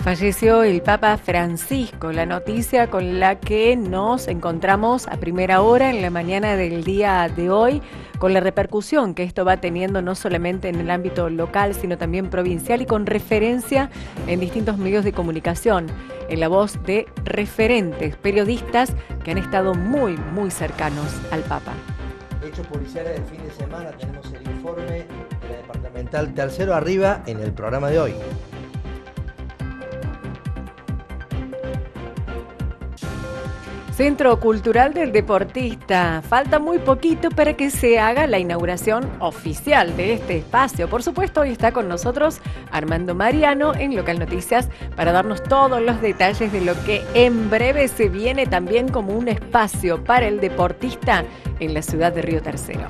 Falleció el Papa Francisco, la noticia con la que nos encontramos a primera hora en la mañana del día de hoy, con la repercusión que esto va teniendo no solamente en el ámbito local, sino también provincial y con referencia en distintos medios de comunicación, en la voz de referentes, periodistas que han estado muy cercanos al Papa. Hechos policiales del fin de semana, tenemos el informe de la departamental Tercero Arriba en el programa de hoy. Centro Cultural del Deportista. Falta muy poquito para que se haga la inauguración oficial de este espacio. Por supuesto, hoy está con nosotros Armando Mariano en Local Noticias para darnos todos los detalles de lo que en breve se viene también como un espacio para el deportista en la ciudad de Río Tercero.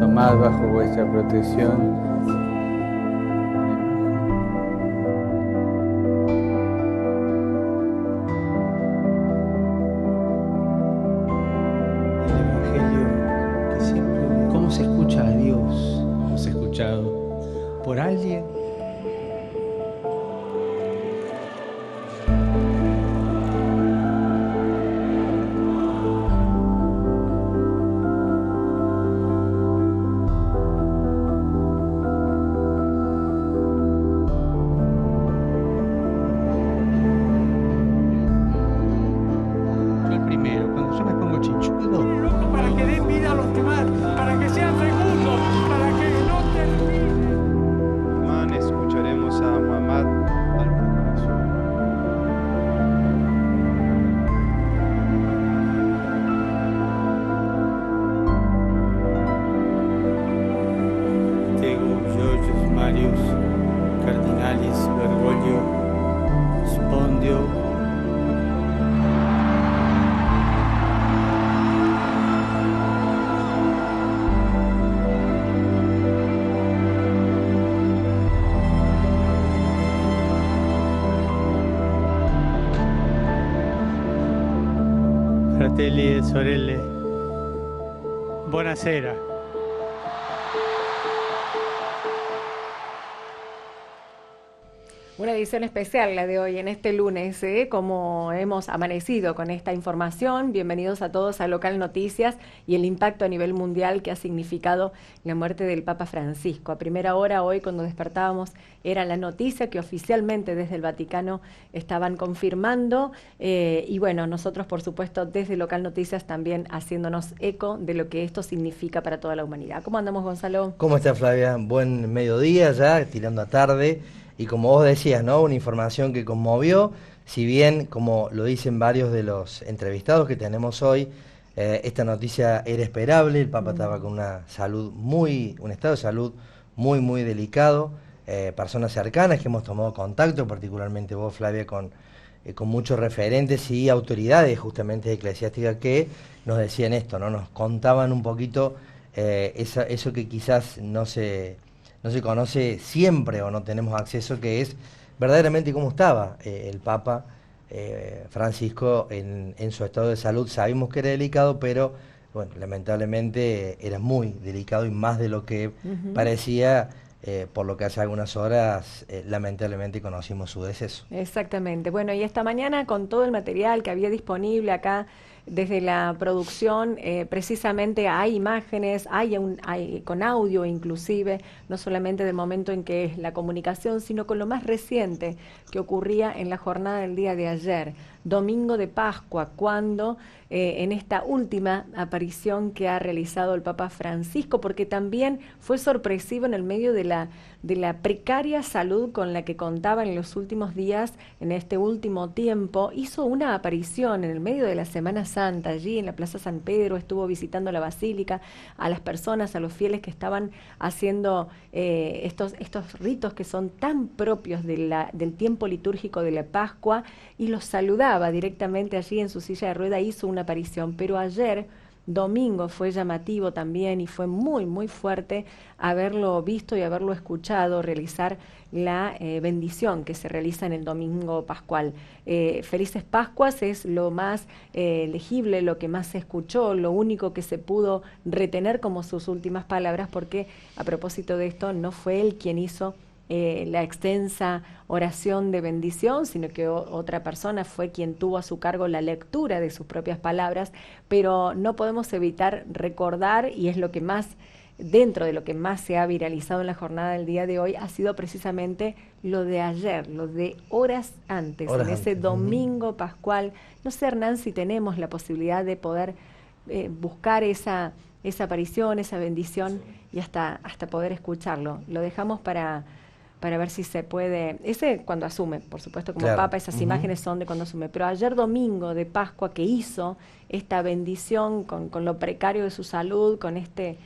Tomad bajo vuestra protección el Evangelio que siempre... ¿Cómo se escucha a Dios? ¿Hemos escuchado por alguien? Fratelli e sorelle, buonasera. Una edición especial la de hoy, en este lunes, como hemos amanecido con esta información. Bienvenidos a todos a Local Noticias y el impacto a nivel mundial que ha significado la muerte del Papa Francisco. A primera hora hoy, cuando despertábamos, era la noticia que oficialmente desde el Vaticano estaban confirmando. Y bueno, nosotros, por supuesto, desde Local Noticias también haciéndonos eco de lo que esto significa para toda la humanidad. ¿Cómo andamos, Gonzalo? ¿Cómo está, Flavia? Buen mediodía ya, tirando a tarde. Y como vos decías, ¿no? Una información que conmovió, si bien, como lo dicen varios de los entrevistados que tenemos hoy, esta noticia era esperable. El Papa estaba con un estado de salud muy delicado. Personas cercanas que hemos tomado contacto, particularmente vos, Flavia, con muchos referentes y autoridades justamente eclesiásticas que nos decían esto, ¿no? Nos contaban un poquito eso que quizás no se conoce siempre o no tenemos acceso, que es verdaderamente cómo estaba el Papa Francisco en su estado de salud. Sabemos que era delicado, pero bueno, lamentablemente era muy delicado y más de lo que parecía, por lo que hace algunas horas lamentablemente conocimos su deceso. Exactamente. Bueno, y esta mañana con todo el material que había disponible acá desde la producción precisamente hay imágenes, hay con audio inclusive, no solamente del momento en que es la comunicación, sino con lo más reciente que ocurría en la jornada del día de ayer, domingo de Pascua, cuando en esta última aparición que ha realizado el Papa Francisco, porque también fue sorpresivo en el medio de la precaria salud con la que contaba en los últimos días, en este último tiempo, hizo una aparición en el medio de la Semana Santa, allí en la Plaza San Pedro, estuvo visitando la Basílica, a las personas, a los fieles que estaban haciendo estos ritos que son tan propios del tiempo litúrgico de la Pascua, y los saludaba directamente allí en su silla de rueda, hizo una aparición. Pero ayer, domingo, fue llamativo también y fue muy, muy fuerte haberlo visto y haberlo escuchado realizar la bendición que se realiza en el domingo pascual. Felices Pascuas es lo más legible, lo que más se escuchó, lo único que se pudo retener como sus últimas palabras, porque a propósito de esto no fue él quien hizo la extensa oración de bendición, sino que otra persona fue quien tuvo a su cargo la lectura de sus propias palabras, pero no podemos evitar recordar, y es lo que más, dentro de lo que más se ha viralizado en la jornada del día de hoy, ha sido precisamente lo de ayer, lo de horas antes, en ese domingo pascual. No sé, Hernán, si tenemos la posibilidad de poder buscar esa aparición, esa bendición, y hasta poder escucharlo. Lo dejamos para ver si se puede. Ese cuando asume, por supuesto, como Papa, esas imágenes son de cuando asume. Pero ayer domingo de Pascua, que hizo esta bendición con lo precario de su salud, con este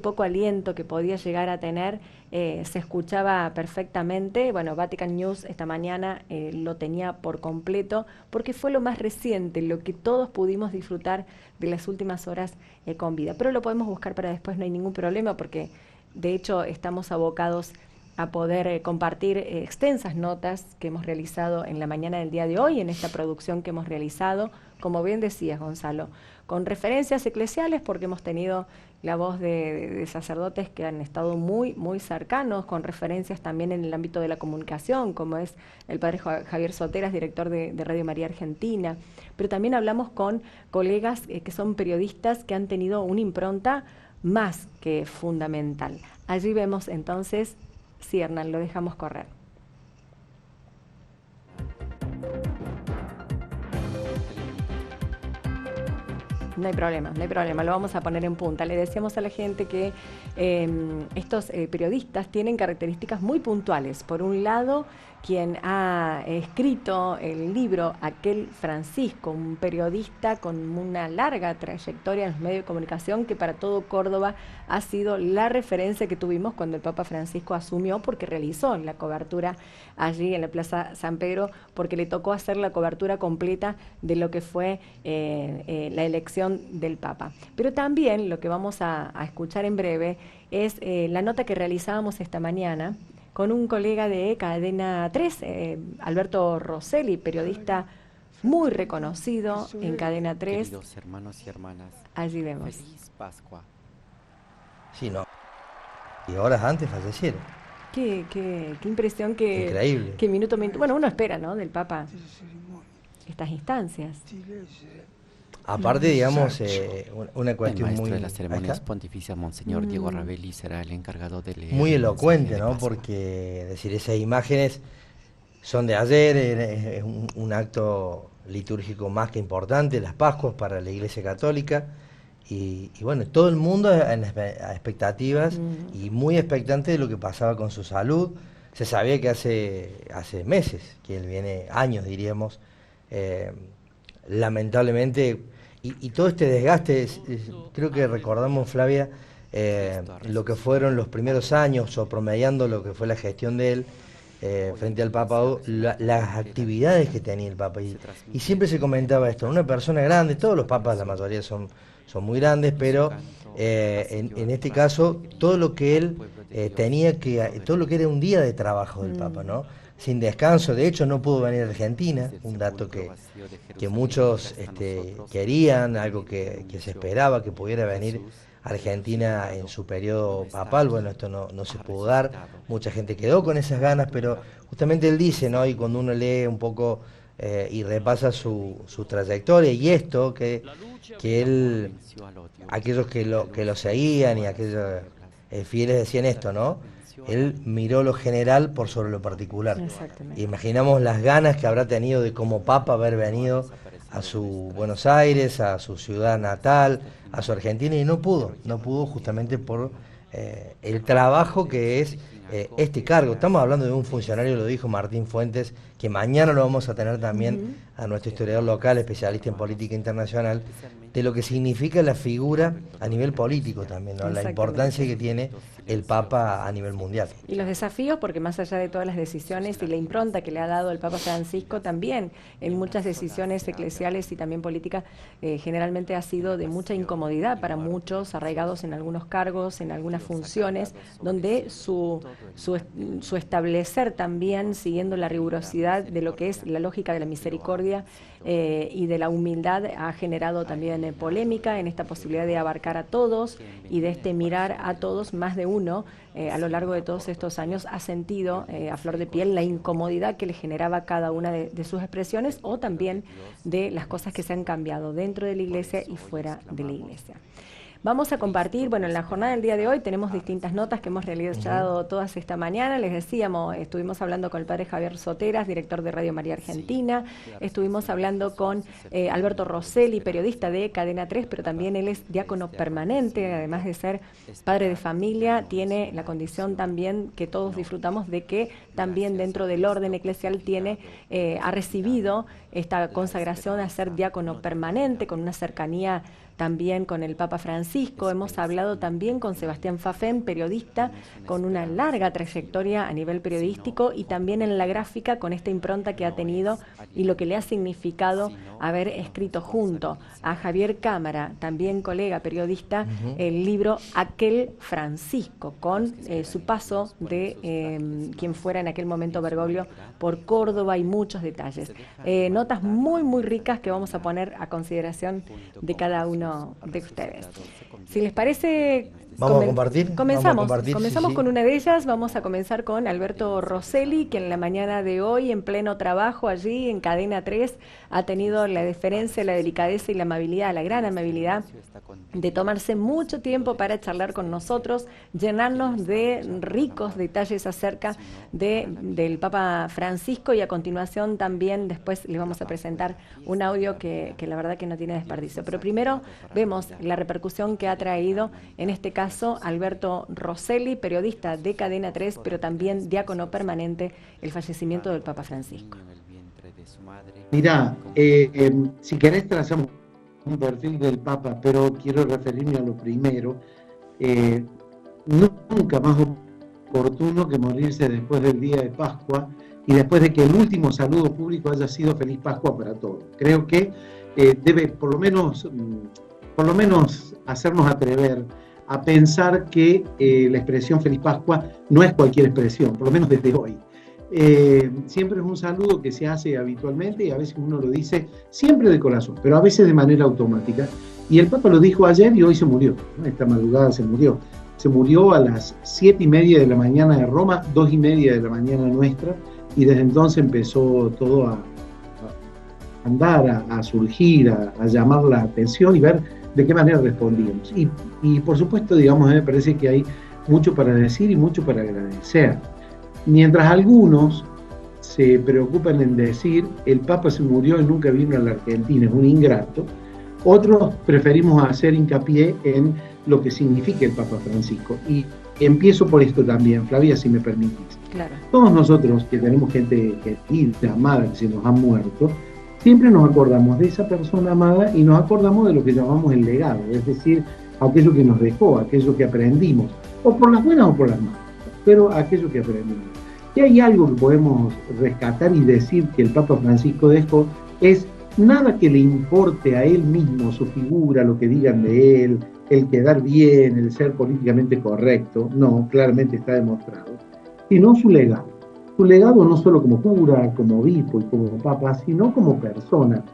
poco aliento que podía llegar a tener, se escuchaba perfectamente. Bueno, Vatican News esta mañana lo tenía por completo, porque fue lo más reciente, lo que todos pudimos disfrutar de las últimas horas con vida. Pero lo podemos buscar para después, no hay ningún problema, porque de hecho estamos abocados a poder compartir extensas notas que hemos realizado en la mañana del día de hoy, en esta producción que hemos realizado, como bien decías, Gonzalo, con referencias eclesiales, porque hemos tenido la voz de sacerdotes que han estado muy, muy cercanos, con referencias también en el ámbito de la comunicación, como es el padre Javier Soteras, director de Radio María Argentina, pero también hablamos con colegas que son periodistas que han tenido una impronta más que fundamental. Allí vemos entonces. Sí, Hernán, lo dejamos correr. No hay problema, lo vamos a poner en punta. Le decíamos a la gente que estos periodistas tienen características muy puntuales. Por un lado, quien ha escrito el libro, Aquel Francisco, un periodista con una larga trayectoria en los medios de comunicación, que para todo Córdoba ha sido la referencia que tuvimos cuando el Papa Francisco asumió, porque realizó la cobertura allí en la Plaza San Pedro, porque le tocó hacer la cobertura completa de lo que fue la elección del Papa. Pero también lo que vamos a escuchar en breve es la nota que realizábamos esta mañana con un colega de Cadena 3, Alberto Rosselli, periodista muy reconocido en Cadena 3. Queridos hermanos y hermanas, allí vemos. Feliz Pascua. Sí, no. Y horas antes fallecieron. Qué impresión que... Increíble. Que minuto. Bueno, uno espera, ¿no?, del Papa estas instancias. Aparte, digamos, una cuestión el maestro muy... de las ceremonias pontificias, Monseñor Diego Ravelli, será el encargado de leer. Muy elocuente, ¿no? Porque, decir, esas imágenes son de ayer, es un acto litúrgico más que importante, las Pascuas para la Iglesia Católica, y bueno, todo el mundo a expectativas y muy expectante de lo que pasaba con su salud. Se sabía que hace meses, que él viene, años diríamos, lamentablemente, y todo este desgaste, creo que recordamos, Flavia, lo que fueron los primeros años, o promediando lo que fue la gestión de él frente al Papa, las actividades que tenía el Papa, y siempre se comentaba esto, una persona grande, todos los papas, la mayoría son muy grandes, pero en este caso, todo lo que él todo lo que era un día de trabajo del Papa, ¿no? Sin descanso. De hecho, no pudo venir a Argentina, un dato que muchos querían, algo que se esperaba, que pudiera venir a Argentina en su periodo papal. Bueno, esto no se pudo dar, mucha gente quedó con esas ganas, pero justamente él dice, ¿no? Y cuando uno lee un poco y repasa su trayectoria y esto que él, aquellos que lo seguían y aquellos fieles decían esto, ¿no? Él miró lo general por sobre lo particular. Exactamente. Imaginamos las ganas que habrá tenido de como Papa haber venido a su Buenos Aires, a su ciudad natal, a su Argentina, y no pudo justamente por el trabajo que es este cargo. Estamos hablando de un funcionario, lo dijo Martín Fuentes, que mañana lo vamos a tener también a nuestro historiador local, especialista en política internacional, de lo que significa la figura a nivel político también, ¿no? La importancia que tiene el Papa a nivel mundial. Y los desafíos, porque más allá de todas las decisiones y la impronta que le ha dado el Papa Francisco, también en muchas decisiones eclesiales y también políticas, generalmente ha sido de mucha incomodidad para muchos, arraigados en algunos cargos, en algunas funciones, donde su establecer también, siguiendo la rigurosidad de lo que es la lógica de la misericordia y de la humildad, ha generado también polémica en esta posibilidad de abarcar a todos y de mirar a todos, más de uno, a lo largo de todos estos años ha sentido a flor de piel la incomodidad que le generaba cada una de sus expresiones o también de las cosas que se han cambiado dentro de la Iglesia y fuera de la Iglesia. Vamos a compartir, bueno, en la jornada del día de hoy tenemos distintas notas que hemos realizado todas esta mañana. Les decíamos, estuvimos hablando con el padre Javier Soteras, director de Radio María Argentina. Estuvimos hablando con Alberto Rosselli, periodista de Cadena 3, pero también él es diácono permanente, además de ser padre de familia, tiene la condición también que todos disfrutamos de que también dentro del orden eclesial ha recibido esta consagración a ser diácono permanente, con una cercanía también con el Papa Francisco. Hemos hablado también con Sebastián Fafén, periodista con una larga trayectoria a nivel periodístico y también en la gráfica, con esta impronta que ha tenido y lo que le ha significado haber escrito junto a Javier Cámara, también colega periodista, el libro Aquel Francisco, con su paso de quien fuera en aquel momento Bergoglio por Córdoba y muchos detalles. Notas muy, muy ricas que vamos a poner a consideración de cada uno de ustedes. Si les parece, ¿Vamos a compartir? Comenzamos Sí. con una de ellas. Vamos a comenzar con Alberto Rosselli, que en la mañana de hoy, en pleno trabajo allí en Cadena 3, ha tenido la deferencia, la delicadeza y la amabilidad, la gran amabilidad de tomarse mucho tiempo para charlar con nosotros, llenarnos de ricos detalles acerca del Papa Francisco, y a continuación también después les vamos a presentar un audio que la verdad que no tiene desperdicio. Pero primero vemos la repercusión que ha traído, en este caso, Alberto Rosselli, periodista de Cadena 3, pero también diácono permanente, el fallecimiento del Papa Francisco. Mirá, si querés trazamos un perfil del Papa, pero quiero referirme a lo primero. Nunca más oportuno que morirse después del día de Pascua y después de que el último saludo público haya sido Feliz Pascua para todos. Creo que debe por lo menos hacernos atrever a pensar que la expresión Feliz Pascua no es cualquier expresión, por lo menos desde hoy. Siempre es un saludo que se hace habitualmente y a veces uno lo dice siempre de corazón, pero a veces de manera automática. Y el Papa lo dijo ayer y hoy se murió, ¿no? Esta madrugada se murió. Se murió a las 7:30 de la mañana de Roma, 2:30 de la mañana nuestra, y desde entonces empezó todo a andar, a surgir, a llamar la atención y ver de qué manera respondíamos. Y por supuesto, digamos, me parece que hay mucho para decir y mucho para agradecer. Mientras algunos se preocupan en decir el Papa se murió y nunca vino a la Argentina, es un ingrato, otros preferimos hacer hincapié en lo que significa el Papa Francisco. Y empiezo por esto también, Flavia, si me permitís. Claro. Todos nosotros que tenemos gente querida, amada, que se nos ha muerto, siempre nos acordamos de esa persona amada y nos acordamos de lo que llamamos el legado, es decir, aquello que nos dejó, aquello que aprendimos, o por las buenas o por las malas, pero aquello que aprendimos. Y hay algo que podemos rescatar y decir que el Papa Francisco dejó, es nada que le importe a él mismo, su figura, lo que digan de él, el quedar bien, el ser políticamente correcto, no, claramente está demostrado, sino su legado. Su legado no solo como cura, como obispo y como papa, sino como persona.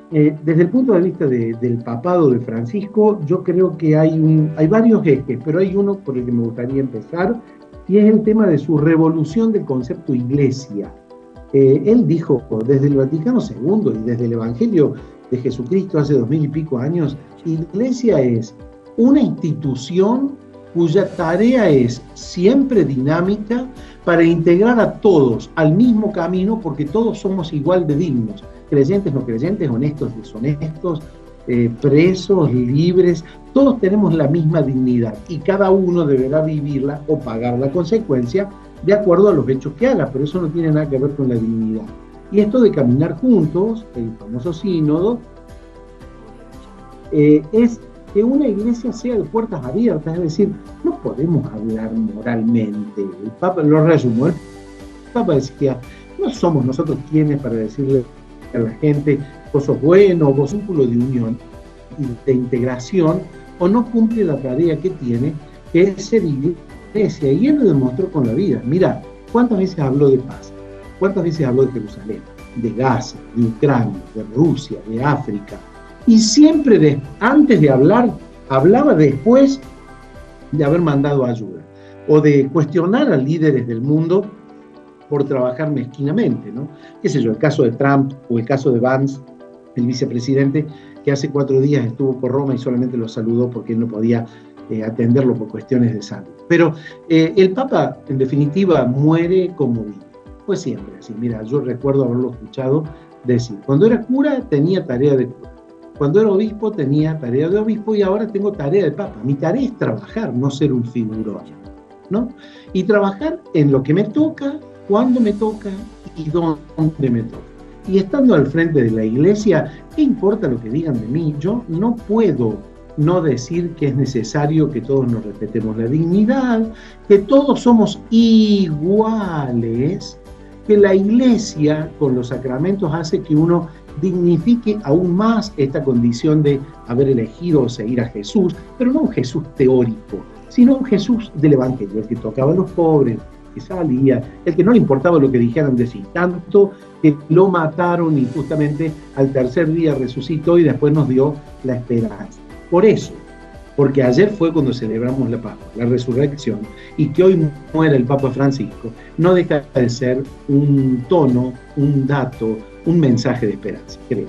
Desde el punto de vista del papado de Francisco, yo creo que hay varios ejes, pero hay uno por el que me gustaría empezar, y es el tema de su revolución del concepto iglesia. Él dijo desde el Vaticano II y desde el Evangelio de Jesucristo hace 2000 y pico años, Iglesia es una institución cuya tarea es siempre dinámica para integrar a todos al mismo camino, porque todos somos igual de dignos, creyentes, no creyentes, honestos, deshonestos, presos, libres, todos tenemos la misma dignidad y cada uno deberá vivirla o pagar la consecuencia de acuerdo a los hechos que haga, pero eso no tiene nada que ver con la dignidad. Y esto de caminar juntos, el famoso sínodo, es que una iglesia sea de puertas abiertas, es decir, no podemos hablar moralmente. El Papa lo resumió, el Papa decía, no somos nosotros quienes para decirle a la gente, vos sos bueno, vos sos un círculo de unión y de integración, o no cumple la tarea que tiene, que es ser iglesia, y él lo demostró con la vida. Mira, ¿cuántas veces habló de paz? ¿Cuántas veces habló de Jerusalén, de Gaza, de Ucrania, de Rusia, de África? Y siempre antes de hablar, hablaba después de haber mandado ayuda, o de cuestionar a líderes del mundo por trabajar mezquinamente, ¿no? Qué sé yo, el caso de Trump o el caso de Vance, el vicepresidente, que hace 4 días estuvo por Roma y solamente lo saludó porque él no podía atenderlo por cuestiones de salud. Pero el Papa, en definitiva, muere como vive. Fue siempre así. Mira, yo recuerdo haberlo escuchado decir, cuando era cura tenía tarea de cura, cuando era obispo tenía tarea de obispo y ahora tengo tarea de Papa. Mi tarea es trabajar, no ser un figurón, ¿no? Y trabajar en lo que me toca, cuándo me toca y dónde me toca. Y estando al frente de la iglesia, ¿qué importa lo que digan de mí? Yo no puedo no decir que es necesario que todos nos respetemos la dignidad, que todos somos iguales, que la iglesia con los sacramentos hace que uno dignifique aún más esta condición de haber elegido o seguir a Jesús, pero no un Jesús teórico, sino un Jesús del Evangelio, el que tocaba a los pobres, que salía, el que no le importaba lo que dijeran de sí, tanto que lo mataron y justamente al tercer día resucitó y después nos dio la esperanza. Por eso, porque ayer fue cuando celebramos la Pascua, la resurrección, y que hoy muera el Papa Francisco, no deja de ser un tono, un dato, un mensaje de esperanza, creo.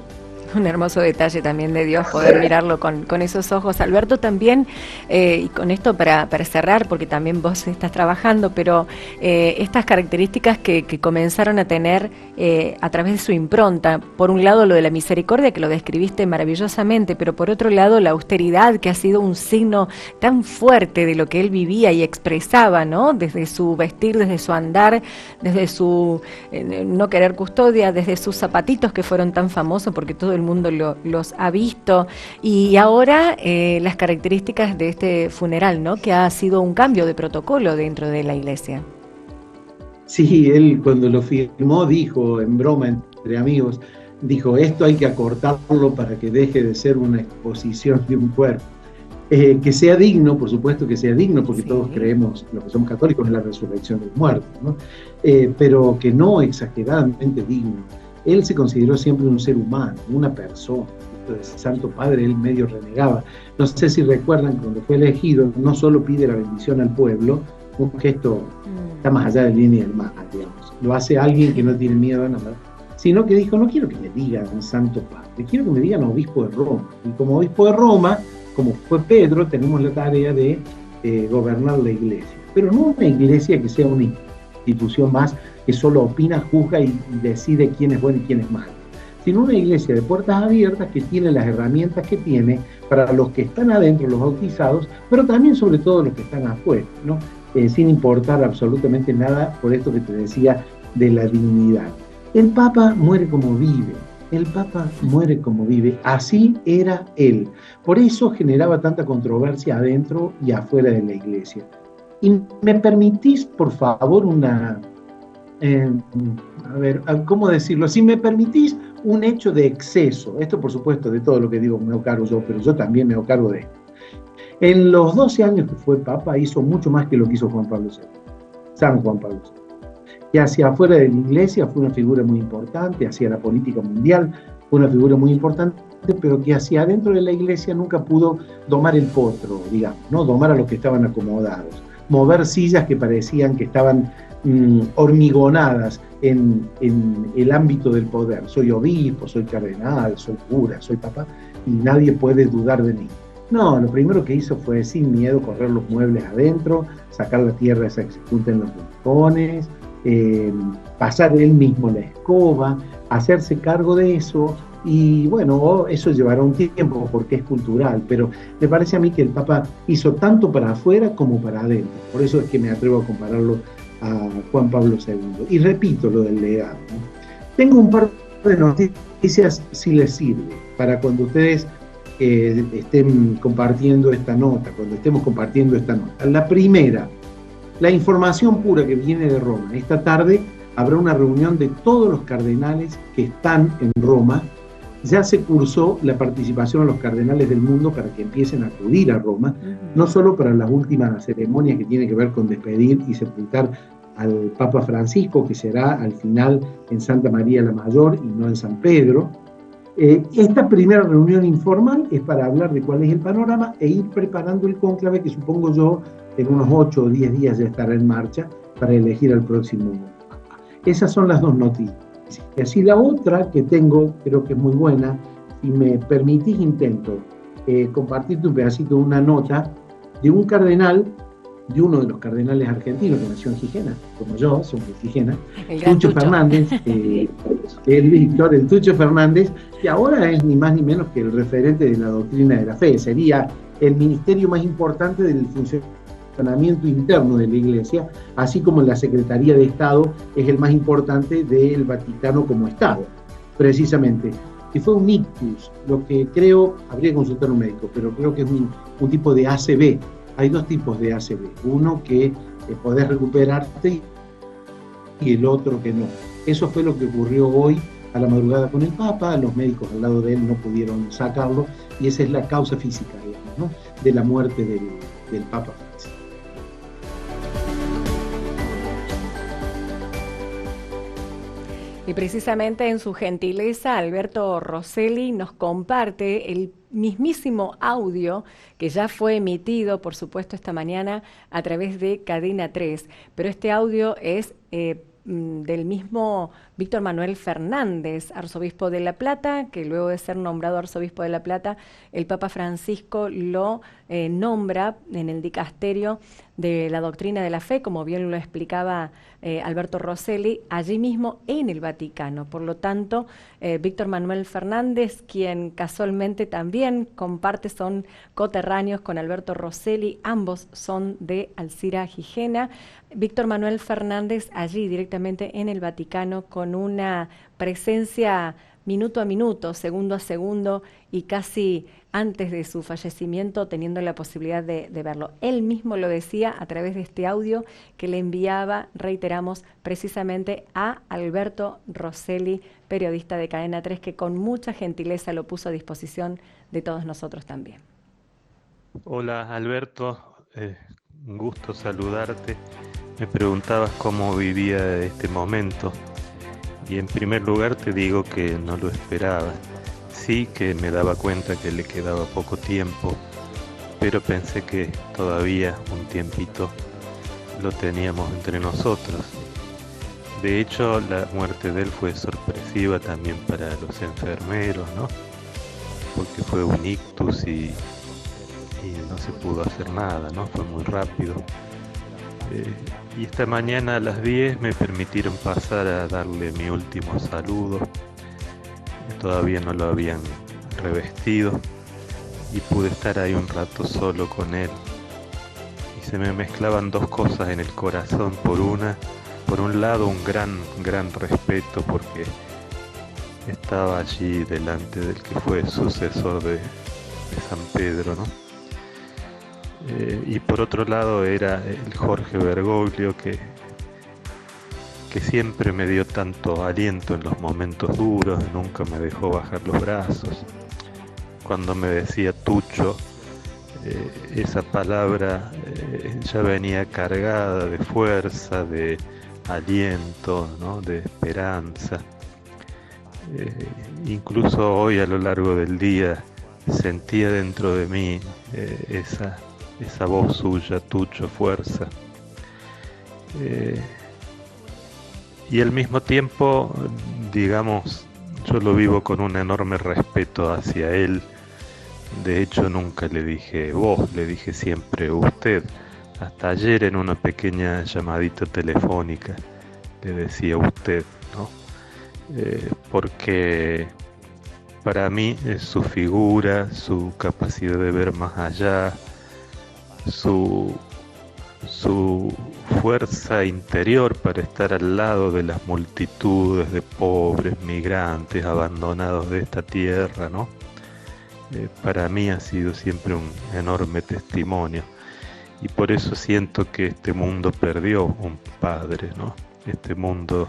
Un hermoso detalle también de Dios, poder mirarlo con esos ojos. Alberto, también, y con esto para cerrar, porque también vos estás trabajando, pero estas características que comenzaron a tener a través de su impronta, por un lado lo de la misericordia, que lo describiste maravillosamente, pero por otro lado la austeridad, que ha sido un signo tan fuerte de lo que él vivía y expresaba, ¿no? Desde su vestir, desde su andar, desde su no querer custodia, desde sus zapatitos que fueron tan famosos, porque todo el mundo los ha visto, y ahora las características de este funeral, ¿no? Que ha sido un cambio de protocolo dentro de la iglesia. Sí, él cuando lo firmó dijo, en broma entre amigos, dijo, esto hay que acortarlo para que deje de ser una exposición de un cuerpo. Que sea digno, por supuesto que sea digno, porque sí, todos creemos, los que somos católicos, en la resurrección del muerto, ¿no? Pero que no exageradamente digno. Él se consideró siempre un ser humano, una persona. Entonces, Santo Padre, él medio renegaba. No sé si recuerdan, cuando fue elegido, no solo pide la bendición al pueblo, un gesto está más allá del bien y del mal, digamos. Lo hace alguien que no tiene miedo a nada, sino que dijo, no quiero que me digan Santo Padre, quiero que me digan obispo de Roma. Y como obispo de Roma, como fue Pedro, tenemos la tarea de gobernar la iglesia. Pero no una iglesia que sea una institución más que solo opina, juzga y decide quién es bueno y quién es malo, sino una iglesia de puertas abiertas que tiene las herramientas que tiene para los que están adentro, los bautizados, pero también sobre todo los que están afuera, ¿no? Sin importar absolutamente nada, por esto que te decía de la dignidad. El Papa muere como vive, el Papa muere como vive, así era él. Por eso generaba tanta controversia adentro y afuera de la iglesia. Y me permitís, por favor, ¿cómo decirlo? Si me permitís un hecho de exceso, esto por supuesto de todo lo que digo me hago cargo yo, pero yo también me hago cargo de esto. En los 12 años que fue Papa hizo mucho más que lo que hizo Juan Pablo II, San Juan Pablo II. Que hacia afuera de la iglesia fue una figura muy importante, hacia la política mundial fue una figura muy importante, pero que hacia adentro de la iglesia nunca pudo domar el potro, digamos, ¿no? Domar a los que estaban acomodados, mover sillas que parecían que estaban hormigonadas en el ámbito del poder. Soy obispo, soy cardenal, soy cura, soy papa, y nadie puede dudar de mí. No, lo primero que hizo fue sin miedo correr los muebles adentro, sacar la tierra esa que se junta en los rincones, pasar él mismo la escoba, hacerse cargo de eso. Y bueno, eso llevará un tiempo porque es cultural, pero me parece a mí que el Papa hizo tanto para afuera como para adentro. Por eso es que me atrevo a compararlo a Juan Pablo II. Y repito lo del legado, ¿no? Tengo un par de noticias, si les sirve, para cuando ustedes estén compartiendo esta nota, cuando estemos compartiendo esta nota. La primera, la información pura que viene de Roma. Esta tarde habrá una reunión de todos los cardenales que están en Roma. Ya se cursó la participación de los cardenales del mundo para que empiecen a acudir a Roma, no solo para las últimas ceremonias que tienen que ver con despedir y sepultar al Papa Francisco, que será al final en Santa María la Mayor y no en San Pedro. Esta primera reunión informal es para hablar de cuál es el panorama e ir preparando el cónclave, que supongo yo en unos 8 o 10 días ya estará en marcha para elegir al próximo Papa. Esas son las dos noticias. Y así la otra que tengo, creo que es muy buena, si me permitís intento compartirte un pedacito de una nota de un cardenal, de uno de los cardenales argentinos que nació en Gijena, como yo, somos de Gijena, Tucho Fernández, el Tucho Fernández, que ahora es ni más ni menos que el referente de la doctrina de la fe, sería el ministerio más importante del funcionamiento interno de la Iglesia, así como la Secretaría de Estado es el más importante del Vaticano como Estado, precisamente. Y fue un ictus, lo que creo, habría que consultar a un médico, pero creo que es un tipo de ACV. Hay dos tipos de ACV, uno que podés recuperarte y el otro que no. Eso fue lo que ocurrió hoy a la madrugada con el Papa, los médicos al lado de él no pudieron sacarlo, y esa es la causa física, digamos, ¿no?, de la muerte del Papa Francisco. Y precisamente en su gentileza, Alberto Rosselli nos comparte el mismísimo audio que ya fue emitido, por supuesto, esta mañana a través de Cadena 3. Pero este audio es del mismo Víctor Manuel Fernández, arzobispo de La Plata, que luego de ser nombrado arzobispo de La Plata, el Papa Francisco lo nombra en el dicasterio de la doctrina de la fe, como bien lo explicaba Alberto Rosselli, allí mismo en el Vaticano. Por lo tanto, Víctor Manuel Fernández, quien casualmente también comparte, son coterráneos con Alberto Rosselli, ambos son de Alcira, Gijena. Víctor Manuel Fernández allí directamente en el Vaticano con una presencia minuto a minuto, segundo a segundo y casi antes de su fallecimiento teniendo la posibilidad de verlo. Él mismo lo decía a través de este audio que le enviaba, reiteramos, precisamente a Alberto Rosselli, periodista de Cadena 3, que con mucha gentileza lo puso a disposición de todos nosotros también. Hola Alberto, un gusto saludarte. Me preguntabas cómo vivía este momento y en primer lugar te digo que no lo esperaba. Sí que me daba cuenta que le quedaba poco tiempo, pero pensé que todavía un tiempito lo teníamos entre nosotros. De hecho, la muerte de él fue sorpresiva también para los enfermeros, ¿no? Porque fue un ictus y no se pudo hacer nada, ¿no? Fue muy rápido. Y esta mañana a las 10 me permitieron pasar a darle mi último saludo. Todavía no lo habían revestido y pude estar ahí un rato solo con él. Y se me mezclaban dos cosas en el corazón. Por un lado un gran respeto porque estaba allí delante del que fue sucesor de San Pedro, ¿no? Y por otro lado era el Jorge Bergoglio que siempre me dio tanto aliento en los momentos duros, nunca me dejó bajar los brazos. Cuando me decía Tucho, esa palabra ya venía cargada de fuerza, de aliento, ¿no?, de esperanza. Incluso hoy a lo largo del día sentía dentro de mí esa voz suya, Tucho, fuerza. Y al mismo tiempo, digamos, yo lo vivo con un enorme respeto hacia él. De hecho, nunca le dije vos, le dije siempre usted. Hasta ayer en una pequeña llamadita telefónica le decía usted, ¿no? Porque para mí es su figura, su capacidad de ver más allá, su fuerza interior para estar al lado de las multitudes de pobres, migrantes, abandonados de esta tierra, ¿no? Para mí ha sido siempre un enorme testimonio. Y por eso siento que este mundo perdió un padre, ¿no? Este mundo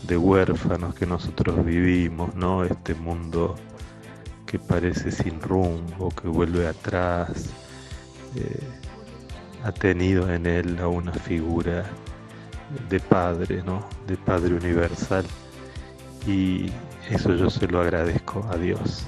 de huérfanos que nosotros vivimos, ¿no? Este mundo que parece sin rumbo, que vuelve atrás, ha tenido en él a una figura de padre, ¿no? De padre universal. Y eso yo se lo agradezco a Dios.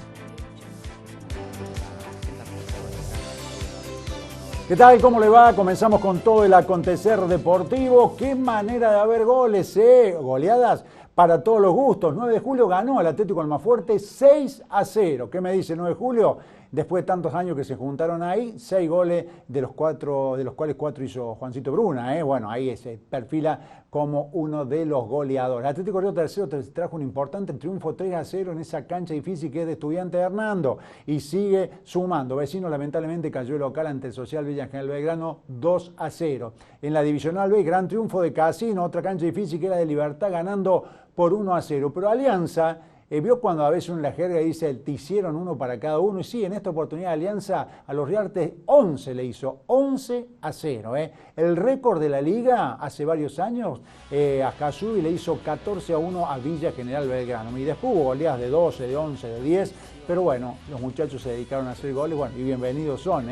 ¿Qué tal? ¿Cómo le va? Comenzamos con todo el acontecer deportivo. ¡Qué manera de haber goles, goleadas para todos los gustos! 9 de julio ganó el Atlético Almafuerte 6-0. ¿Qué me dice 9 de julio? Después de tantos años que se juntaron ahí, 6 goles, de los cuales 4 hizo Juancito Bruna. Bueno, ahí se perfila como uno de los goleadores. Atlético Río Tercero trajo un importante triunfo 3-0 en esa cancha difícil que es de Estudiantes de Hernando y sigue sumando. Vecino lamentablemente cayó el local ante el Social Villa General Belgrano 2-0. En la Divisional B, gran triunfo de Casino, otra cancha difícil que era de Libertad, ganando por 1-0. Pero Alianza... vio cuando a veces uno en la jerga dice te hicieron uno para cada uno, y sí, en esta oportunidad Alianza a los Riartes 11 le hizo, 11-0. El récord de la liga hace varios años, a Casubi le hizo 14-1 a Villa General Belgrano, y después hubo goleadas de 12, de 11, de 10, pero bueno, los muchachos se dedicaron a hacer goles, bueno, y bienvenidos son,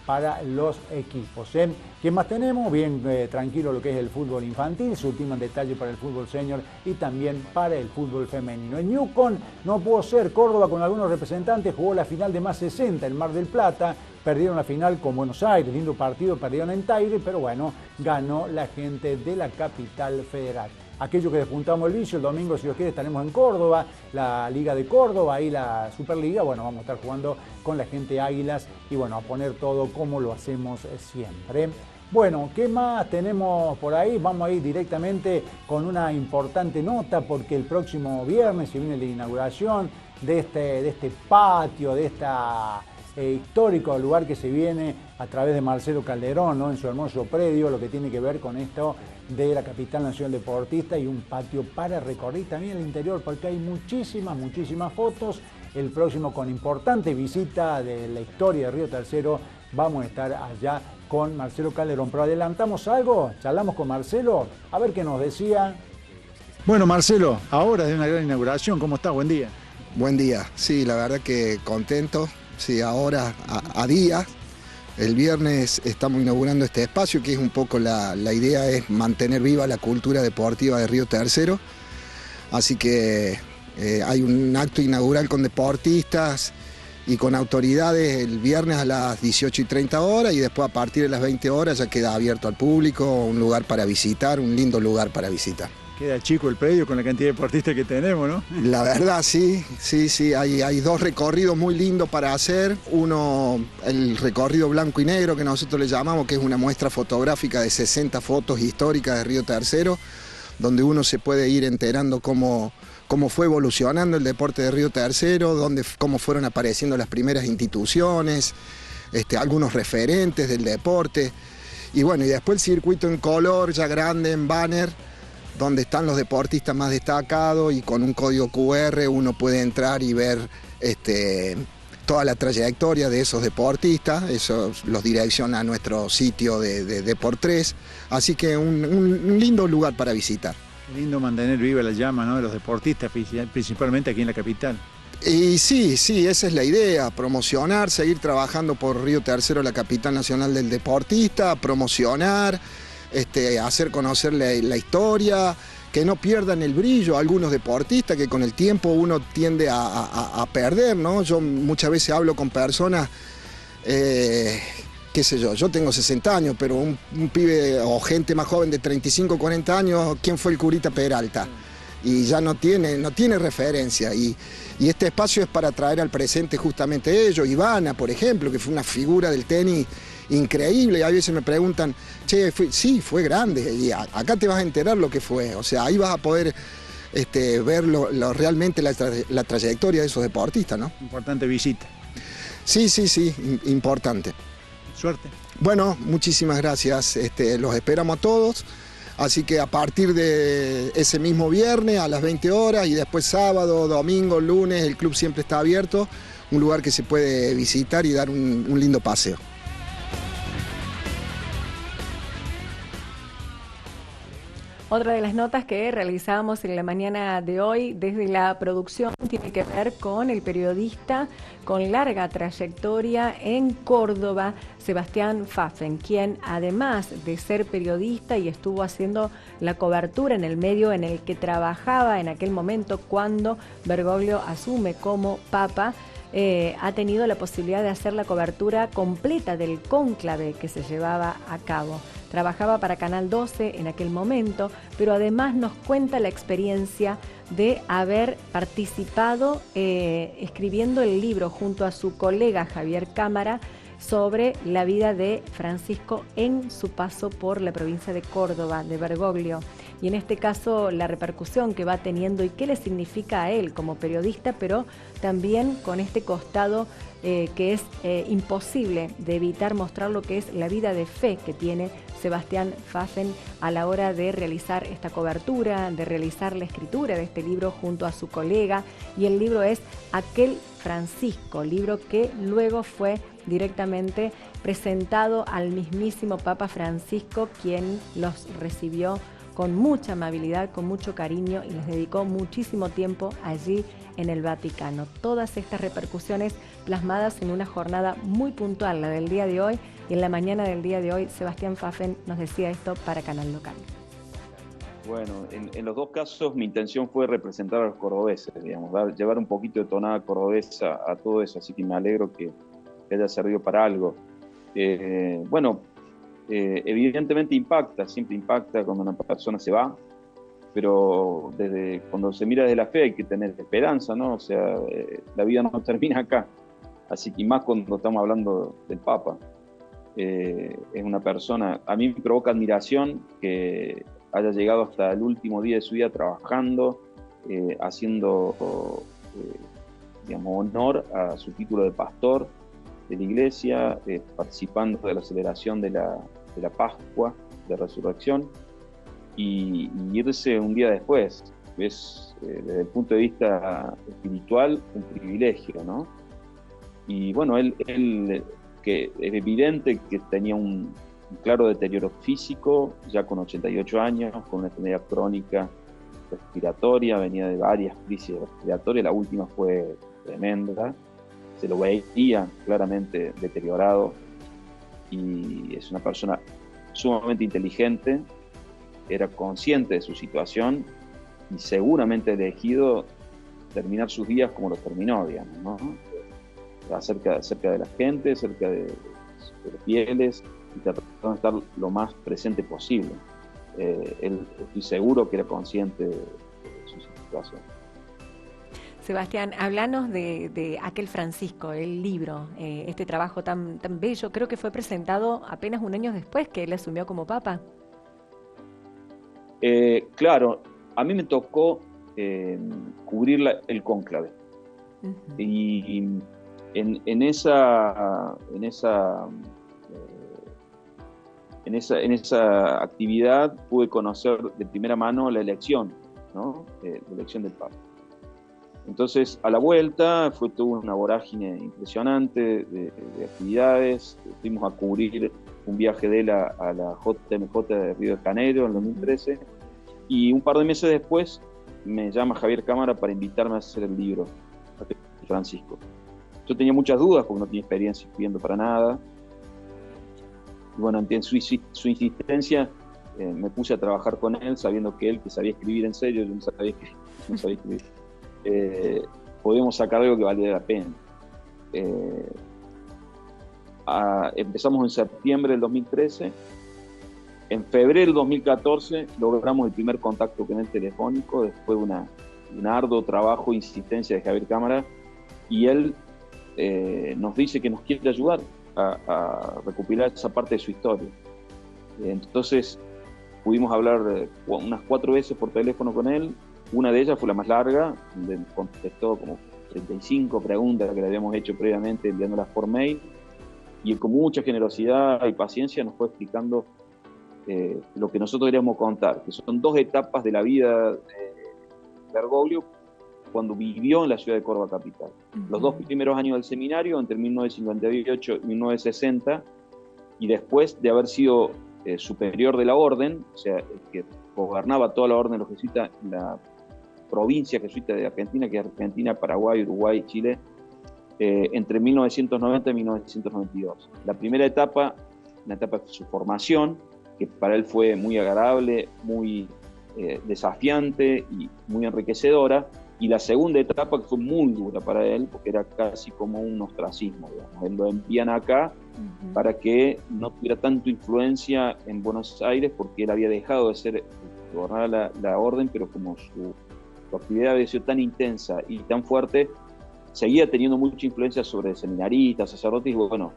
para los equipos. ¿Quién más tenemos? Bien tranquilo lo que es el fútbol infantil, su último detalle para el fútbol senior y también para el fútbol femenino. En Newcon no pudo ser, Córdoba con algunos representantes jugó la final de más 60 en Mar del Plata, perdieron la final con Buenos Aires, lindo partido, perdieron en Taire, pero bueno, ganó la gente de la capital federal. Aquello que despuntamos el vicio, el domingo, si Dios quiere, estaremos en Córdoba, la Liga de Córdoba y la Superliga. Bueno, vamos a estar jugando con la gente Águilas y bueno, a poner todo como lo hacemos siempre. Bueno, ¿qué más tenemos por ahí? Vamos a ir directamente con una importante nota porque el próximo viernes se viene la inauguración de este patio, de esta... histórico lugar que se viene a través de Marcelo Calderón, ¿no? En su hermoso predio, lo que tiene que ver con esto de la capital nacional deportista y un patio para recorrer también el interior porque hay muchísimas fotos. El próximo con importante visita de la historia de Río Tercero, vamos a estar allá con Marcelo Calderón. Pero adelantamos algo, charlamos con Marcelo, a ver qué nos decía. Bueno, Marcelo, ahora de una gran inauguración, ¿cómo estás? Buen día. Buen día, sí, la verdad que contento. Sí, ahora a día, el viernes estamos inaugurando este espacio que es un poco la idea es mantener viva la cultura deportiva de Río Tercero. Así que hay un acto inaugural con deportistas y con autoridades el viernes a las 18:30 horas y después a partir de las 20 horas ya queda abierto al público, un lugar para visitar, un lindo lugar para visitar. Queda chico el predio con la cantidad de deportistas que tenemos, ¿no? La verdad, sí, hay 2 recorridos muy lindos para hacer. Uno, el recorrido blanco y negro que nosotros le llamamos, que es una muestra fotográfica de 60 fotos históricas de Río Tercero, donde uno se puede ir enterando cómo fue evolucionando el deporte de Río Tercero, cómo fueron apareciendo las primeras instituciones, algunos referentes del deporte. Y bueno, y después el circuito en color, ya grande, en banner, donde están los deportistas más destacados y con un código QR uno puede entrar y ver toda la trayectoria de esos deportistas, eso los direcciona a nuestro sitio de Deportes, así que un lindo lugar para visitar. Lindo mantener viva la llama, ¿no?, de los deportistas, principalmente aquí en la capital. Y sí, esa es la idea, promocionar, seguir trabajando por Río Tercero, la capital nacional del deportista, promocionar, hacer conocer la historia, que no pierdan el brillo algunos deportistas que con el tiempo uno tiende a perder, ¿no? Yo muchas veces hablo con personas qué sé yo tengo 60 años, pero un pibe o gente más joven de 35, 40 años, ¿quién fue el curita Peralta? Y ya no tiene referencia. Y este espacio es para traer al presente justamente ellos. Ivana, por ejemplo, que fue una figura del tenis increíble. Y a veces me preguntan, che, sí, fue grande. Y acá te vas a enterar lo que fue. O sea, ahí vas a poder ver realmente la trayectoria de esos deportistas, ¿no? Importante visita. Sí, importante. Suerte. Bueno, muchísimas gracias. Los esperamos a todos. Así que a partir de ese mismo viernes a las 20 horas y después sábado, domingo, lunes, el club siempre está abierto. Un lugar que se puede visitar y dar un lindo paseo. Otra de las notas que realizamos en la mañana de hoy desde la producción tiene que ver con el periodista con larga trayectoria en Córdoba, Sebastián Pfaffen, quien además de ser periodista y estuvo haciendo la cobertura en el medio en el que trabajaba en aquel momento cuando Bergoglio asume como papa, ha tenido la posibilidad de hacer la cobertura completa del cónclave que se llevaba a cabo. Trabajaba para Canal 12 en aquel momento, pero además nos cuenta la experiencia de haber participado escribiendo el libro junto a su colega Javier Cámara sobre la vida de Francisco en su paso por la provincia de Córdoba, de Bergoglio. Y en este caso la repercusión que va teniendo y qué le significa a él como periodista, pero también con este costado que es imposible de evitar mostrar lo que es la vida de fe que tiene Sebastián Pfaffen a la hora de realizar esta cobertura, de realizar la escritura de este libro junto a su colega. Y el libro es Aquel Francisco, libro que luego fue directamente presentado al mismísimo Papa Francisco, quien los recibió con mucha amabilidad, con mucho cariño y les dedicó muchísimo tiempo allí en el Vaticano. Todas estas repercusiones plasmadas en una jornada muy puntual, la del día de hoy, y en la mañana del día de hoy Sebastián Pfaffen nos decía esto para Canal Local. Bueno, en los dos casos mi intención fue representar a los cordobeses, digamos, llevar un poquito de tonada cordobesa a todo eso, así que me alegro que haya servido para algo. Evidentemente siempre impacta cuando una persona se va, pero cuando se mira desde la fe hay que tener esperanza, ¿no? O sea, la vida no termina acá, así que más cuando estamos hablando del Papa. Es una persona, a mí me provoca admiración que haya llegado hasta el último día de su vida trabajando, haciendo honor a su título de pastor de la iglesia, participando de la celebración de la Pascua, de Resurrección, y irse un día después. Es, desde el punto de vista espiritual, un privilegio, ¿no? Y bueno, él que es evidente que tenía un claro deterioro físico, ya con 88 años, con una enfermedad crónica respiratoria, venía de varias crisis respiratorias, la última fue tremenda, se lo veía claramente deteriorado, y es una persona sumamente inteligente, era consciente de su situación y seguramente elegido terminar sus días como los terminó, digamos, ¿no? Cerca de la gente, cerca de los fieles, y tratando de estar lo más presente posible. Él, estoy seguro que era consciente de su situación. Sebastián, háblanos de Aquel Francisco, el libro, este trabajo tan bello. Creo que fue presentado apenas un año después que él asumió como papa. Claro, a mí me tocó cubrir el cónclave. Uh-huh. Y en esa actividad pude conocer de primera mano la elección, ¿no? La elección del Papa. Entonces, a la vuelta fue toda una vorágine impresionante de actividades. Fuimos a cubrir un viaje de él a la JMJ de Río de Janeiro en 2013, y un par de meses después me llama Javier Cámara para invitarme a hacer el libro Francisco. Yo tenía muchas dudas porque no tenía experiencia escribiendo para nada. Y bueno, ante su insistencia me puse a trabajar con él, sabiendo que él, que sabía escribir en serio, yo no sabía escribir. Podíamos sacar algo que valiera la pena. empezamos en septiembre del 2013. En febrero del 2014 logramos el primer contacto con él telefónico, después de un arduo trabajo e insistencia de Javier Cámara, y él nos dice que nos quiere ayudar a recopilar esa parte de su historia. Entonces pudimos hablar unas 4 veces por teléfono con él. Una de ellas fue la más larga, donde contestó como 35 preguntas que le habíamos hecho previamente enviándolas por mail, y él con mucha generosidad y paciencia nos fue explicando lo que nosotros queríamos contar, que son 2 etapas de la vida de Bergoglio cuando vivió en la ciudad de Córdoba capital. Los 2 primeros años del seminario, entre 1958 y 1960, y después de haber sido superior de la orden, o sea, el que gobernaba toda la orden de los jesuitas en la provincia jesuita de Argentina, que es Argentina, Paraguay, Uruguay, Chile, entre 1990 y 1992. La primera etapa, una etapa de su formación, que para él fue muy agradable, muy desafiante y muy enriquecedora, y la segunda etapa que fue muy dura para él, porque era casi como un ostracismo, digamos. Él lo envían acá para que no tuviera tanta influencia en Buenos Aires, porque él había dejado de ser gobernar la orden, pero como su actividad había sido tan intensa y tan fuerte, seguía teniendo mucha influencia sobre seminaristas, sacerdotes, y bueno,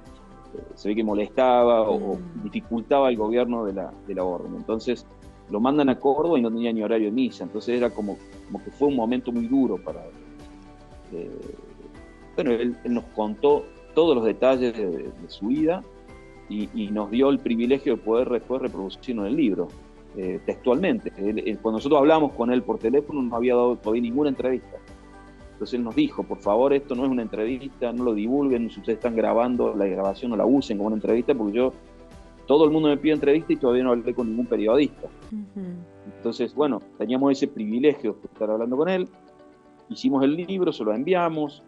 se ve que molestaba o dificultaba el gobierno de la orden. Entonces lo mandan a Córdoba y no tenía ni horario de misa, entonces era como que fue un momento muy duro para él. Bueno, él nos contó todos los detalles de su vida y nos dio el privilegio de poder después reproducirlo en el libro, textualmente. Cuando nosotros hablamos con él por teléfono no había dado todavía ninguna entrevista. Entonces él nos dijo, por favor, esto no es una entrevista, no lo divulguen, si ustedes están grabando la grabación no la usen como una entrevista, porque todo el mundo me pide entrevista y todavía no hablé con ningún periodista. Entonces, bueno, teníamos ese privilegio de estar hablando con él, hicimos el libro, se lo enviamos,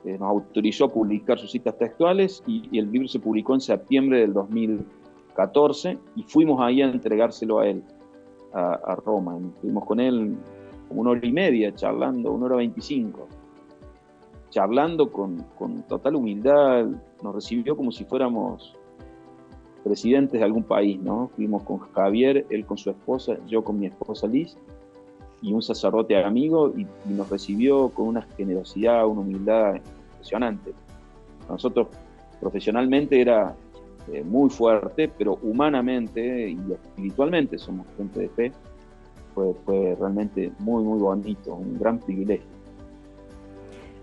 nos autorizó a publicar sus citas textuales y el libro se publicó en septiembre del 2014 y fuimos ahí a entregárselo a él, a Roma. Estuvimos con él como 1 hora y media charlando, 1 hora 25, charlando con total humildad, nos recibió como si fuéramos presidentes de algún país, ¿no? Fuimos con Javier, él con su esposa, yo con mi esposa Liz, y un sacerdote amigo, y nos recibió con una generosidad, una humildad impresionante. Nosotros profesionalmente era muy fuerte, pero humanamente y espiritualmente somos gente de fe. Fue realmente muy, muy bonito, un gran privilegio.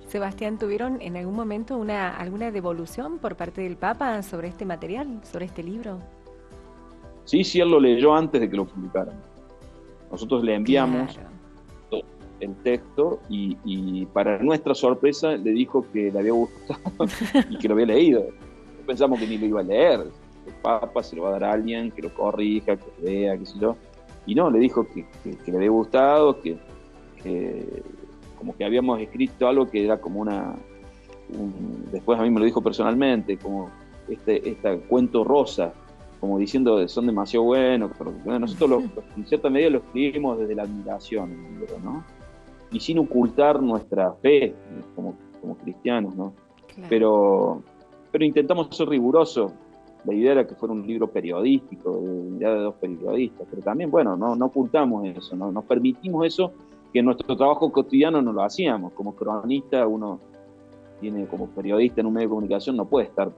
Sebastián, ¿tuvieron en algún momento alguna devolución por parte del Papa sobre este material, sobre este libro? Sí, él lo leyó antes de que lo publicaran. Nosotros le enviamos el texto y para nuestra sorpresa le dijo que le había gustado y que lo había leído. Pensamos que ni lo iba a leer. El Papa se lo va a dar a alguien que lo corrija, que lo vea, qué sé yo. Y no, le dijo que le había gustado, que como que habíamos escrito algo que era como después a mí me lo dijo personalmente, como este cuento rosa, como diciendo son demasiado buenos, pero bueno, nosotros en cierta medida lo escribimos desde la admiración, ¿no? Y sin ocultar nuestra fe como cristianos, ¿no? Claro. Pero intentamos ser rigurosos. La idea era que fuera un libro periodístico, de 2 periodistas, pero también, bueno, no ocultamos eso, ¿no? Nos permitimos eso, que en nuestro trabajo cotidiano no lo hacíamos. Como cronista, uno tiene como periodista en un medio de comunicación, no puede estar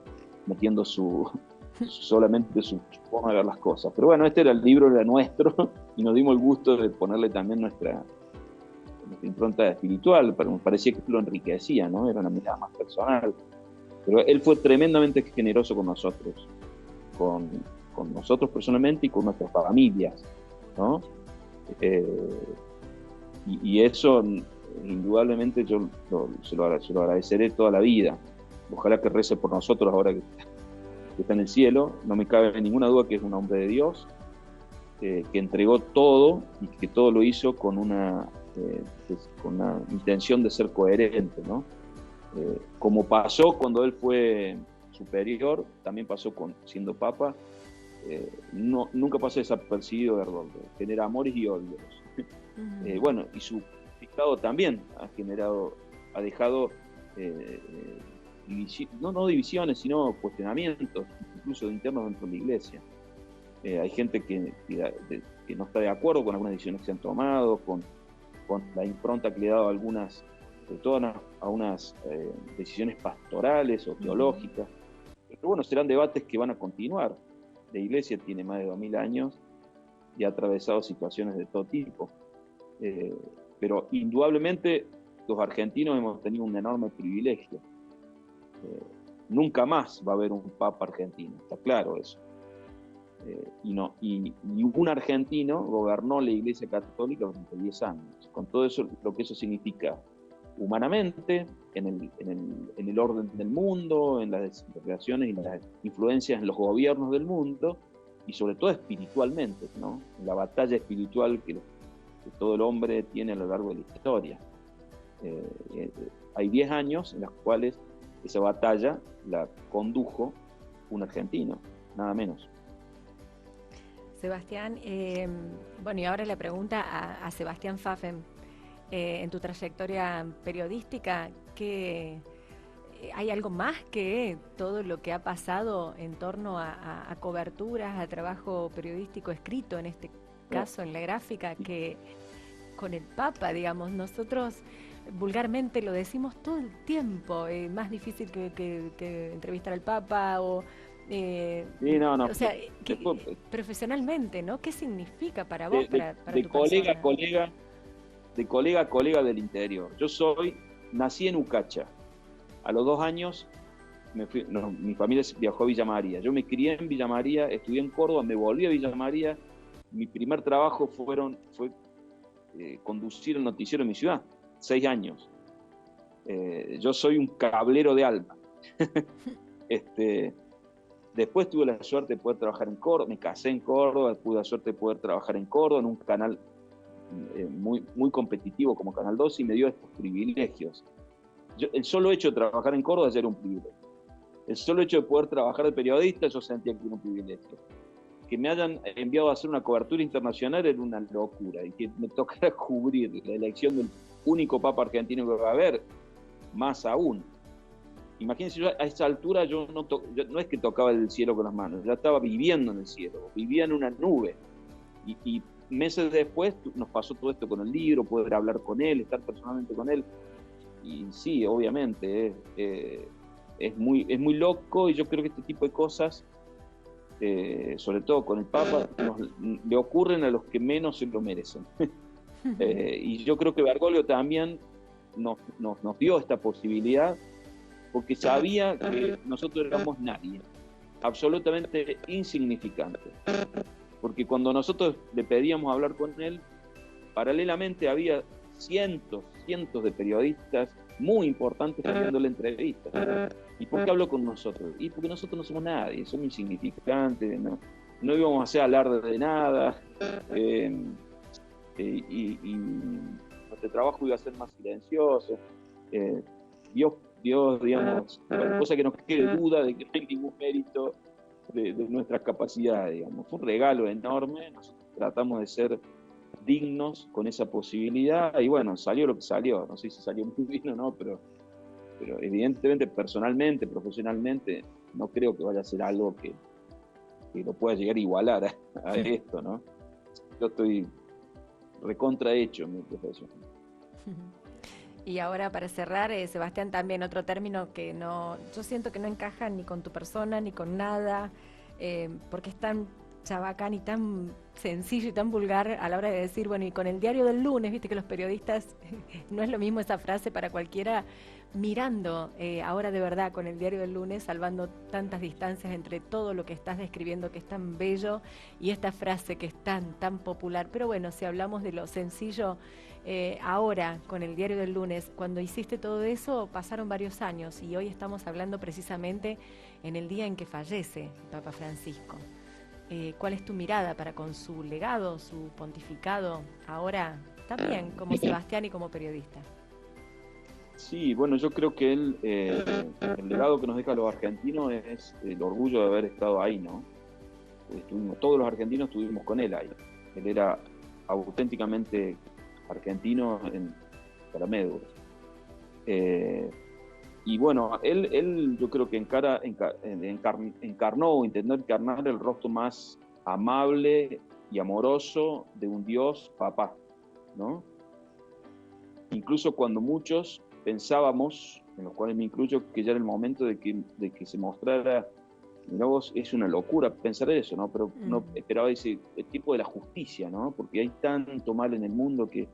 metiendo solamente su forma de ver las cosas. Pero bueno, este era el libro, era nuestro, y nos dimos el gusto de ponerle también nuestra impronta espiritual, pero me parecía que lo enriquecía, ¿no? Era una mirada más personal. Pero él fue tremendamente generoso con nosotros, con nosotros personalmente y con nuestras familias, ¿no? Y eso, indudablemente, yo se lo agradeceré toda la vida. Ojalá que rece por nosotros ahora que está en el cielo. No me cabe ninguna duda que es un hombre de Dios, que entregó todo y que todo lo hizo con una intención de ser coherente, ¿no? Como pasó cuando él fue superior, también pasó siendo papa, nunca pasó desapercibido de Bergoglio, genera amores y odios. Bueno, y su dictado también ha dejado no divisiones, sino cuestionamientos, incluso internos dentro de la iglesia. Hay gente que no está de acuerdo con algunas decisiones que se han tomado, con la impronta que le ha dado sobre todo a unas decisiones pastorales o teológicas. Pero bueno, serán debates que van a continuar. La iglesia tiene más de 2000 años y ha atravesado situaciones de todo tipo. Pero indudablemente los argentinos hemos tenido un enorme privilegio. Nunca más va a haber un papa argentino, está claro eso. Y un argentino gobernó la Iglesia Católica durante 10 años, con todo eso, lo que eso significa humanamente, en el orden del mundo, en las relaciones y las influencias en los gobiernos del mundo, y sobre todo espiritualmente, ¿no? En la batalla espiritual que todo el hombre tiene a lo largo de la historia. Hay 10 años en los cuales esa batalla la condujo un argentino, nada menos. Sebastián, bueno, y ahora la pregunta a Sebastián Pfaffen. En tu trayectoria periodística, ¿hay algo más que todo lo que ha pasado en torno a coberturas, a trabajo periodístico escrito, en este caso en la gráfica, que con el Papa, digamos? Nosotros vulgarmente lo decimos todo el tiempo, más difícil que entrevistar al Papa o... sí, no. O sea, profesionalmente, ¿no? ¿Qué significa para vos, para tu colega persona? a colega, de colega a colega del interior? Yo nací en Ucacha. A los 2 años mi familia viajó a Villa María. Yo me crié en Villa María, estudié en Córdoba, me volví a Villa María. Mi primer trabajo fue conducir el noticiero en mi ciudad, 6 años. Yo soy un cablero de alma. Después tuve la suerte de poder trabajar en Córdoba, me casé en Córdoba, tuve la suerte de poder trabajar en Córdoba, en un canal muy, muy competitivo como Canal 2, y me dio estos privilegios. El solo hecho de trabajar en Córdoba ya era un privilegio. El solo hecho de poder trabajar de periodista, yo sentía que era un privilegio. Que me hayan enviado a hacer una cobertura internacional era una locura, y que me tocara cubrir la elección del único papa argentino que va a haber, más aún. Imagínense, yo a esa altura yo no es que tocaba el cielo con las manos, ya estaba viviendo en el cielo, vivía en una nube. Y meses después nos pasó todo esto con el libro, poder hablar con él, estar personalmente con él. Y sí, obviamente, es muy loco, y yo creo que este tipo de cosas, sobre todo con el Papa, le ocurren a los que menos se lo merecen. Y yo creo que Bergoglio también nos dio esta posibilidad, porque sabía que nosotros éramos nadie, absolutamente insignificantes. Porque cuando nosotros le pedíamos hablar con él, paralelamente había cientos de periodistas muy importantes haciéndole entrevistas. ¿Y por qué habló con nosotros? Y porque nosotros no somos nadie, somos insignificantes, no íbamos a hacer alarde de nada, y nuestro trabajo iba a ser más silencioso. Dios, digamos, cosa que no quede duda de que no hay ningún mérito de nuestras capacidades, digamos. Fue un regalo enorme, nosotros tratamos de ser dignos con esa posibilidad, y bueno, salió lo que salió. No sé si salió muy bien o no, pero evidentemente, personalmente, profesionalmente, no creo que vaya a ser algo que lo pueda llegar a igualar a esto, ¿no? Yo estoy recontrahecho en mi profesión. Y ahora, para cerrar, Sebastián, también otro término que yo siento que no encaja ni con tu persona ni con nada, porque es tan chabacán y tan sencillo y tan vulgar a la hora de decir, bueno, y con el diario del lunes, viste que los periodistas, no es lo mismo esa frase para cualquiera, mirando ahora de verdad con el diario del lunes, salvando tantas distancias entre todo lo que estás describiendo, que es tan bello, y esta frase que es tan popular. Pero bueno, si hablamos de lo sencillo, ahora con el diario del lunes, cuando hiciste todo eso, pasaron varios años, y hoy estamos hablando precisamente en el día en que fallece el Papa Francisco. ¿Cuál es tu mirada para con su legado, su pontificado, ahora también como Sebastián y como periodista? Sí, bueno, yo creo que el legado que nos deja a los argentinos es el orgullo de haber estado ahí, ¿no? Todos los argentinos estuvimos con él ahí. Él era auténticamente argentino para médula. Y bueno, él yo creo que encarnó o intentó encarnar el rostro más amable y amoroso de un Dios papá, ¿no? Incluso cuando muchos pensábamos, en los cuales me incluyo, que ya era el momento de que se mostrara, mirá vos, es una locura pensar eso, ¿no? Pero no esperaba ese tipo de la justicia, ¿no? Porque hay tanto mal en el mundo que,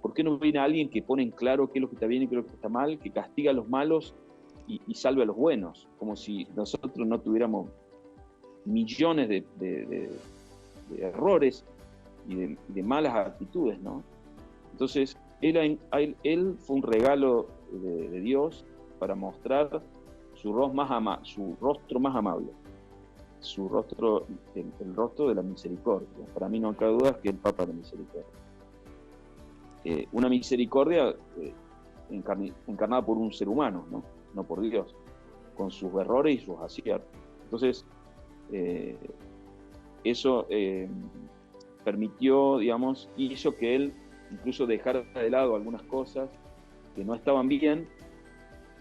¿por qué no viene alguien que pone en claro qué es lo que está bien y qué es lo que está mal, que castiga a los malos y salve a los buenos? Como si nosotros no tuviéramos millones de errores y de malas actitudes, ¿no? Entonces, él fue un regalo de Dios para mostrar su rostro más amable, su rostro, el rostro de la misericordia. Para mí no cabe duda que el Papa de la misericordia. Una misericordia encarnada por un ser humano, no por Dios, con sus errores y sus aciertos. Entonces, eso permitió, digamos, hizo que él incluso dejara de lado algunas cosas que no estaban bien,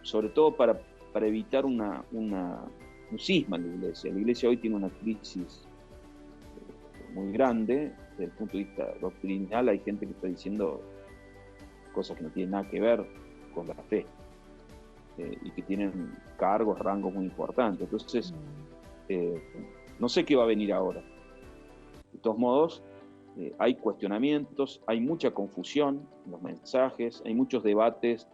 sobre todo para evitar un cisma en la Iglesia. La Iglesia hoy tiene una crisis muy grande desde el punto de vista doctrinal. Hay gente que está diciendo cosas que no tienen nada que ver con la fe y que tienen cargos, rangos muy importantes. Entonces, no sé qué va a venir ahora. De todos modos, hay cuestionamientos, hay mucha confusión en los mensajes, hay muchos debates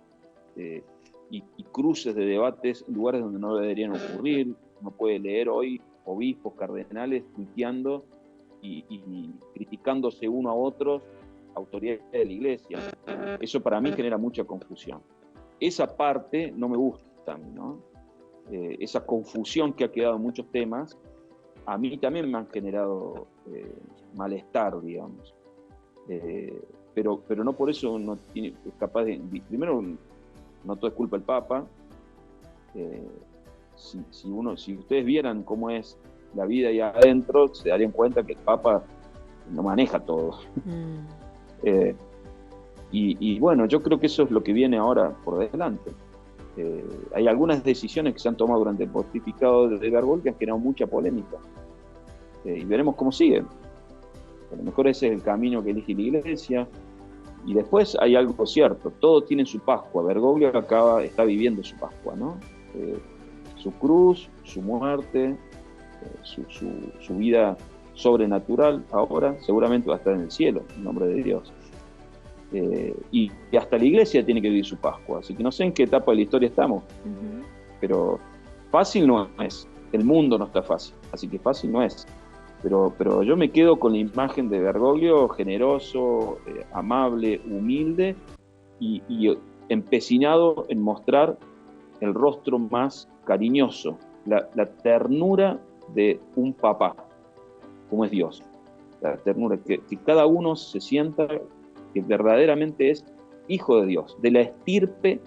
y cruces de debates en lugares donde no deberían ocurrir. Uno puede leer hoy obispos, cardenales tuiteando y criticándose uno a otros, autoridades de la Iglesia. Eso para mí genera mucha confusión. Esa parte no me gusta a mí, ¿no? Esa confusión que ha quedado en muchos temas, a mí también me han generado malestar, digamos. Pero no por eso uno es capaz de... Primero, no todo es culpa del Papa. Si ustedes vieran cómo es la vida ahí adentro, se darían cuenta que el Papa no maneja todo. Y bueno, yo creo que eso es lo que viene ahora por delante. Hay algunas decisiones que se han tomado durante el pontificado de Bergoglio que han generado mucha polémica. Y veremos cómo siguen. A lo mejor ese es el camino que elige la Iglesia. Y después hay algo cierto, todo tiene su Pascua. Bergoglio está viviendo su Pascua, ¿no? Su cruz, su muerte, su vida sobrenatural, ahora seguramente va a estar en el cielo, en nombre de Dios. Y hasta la Iglesia tiene que vivir su Pascua, así que no sé en qué etapa de la historia estamos, pero fácil no es, el mundo no está fácil, así que fácil no es. Pero yo me quedo con la imagen de Bergoglio, generoso, amable, humilde y empecinado en mostrar el rostro más cariñoso, la ternura de un papá, como es Dios. La ternura, que cada uno se sienta que verdaderamente es hijo de Dios, de la estirpe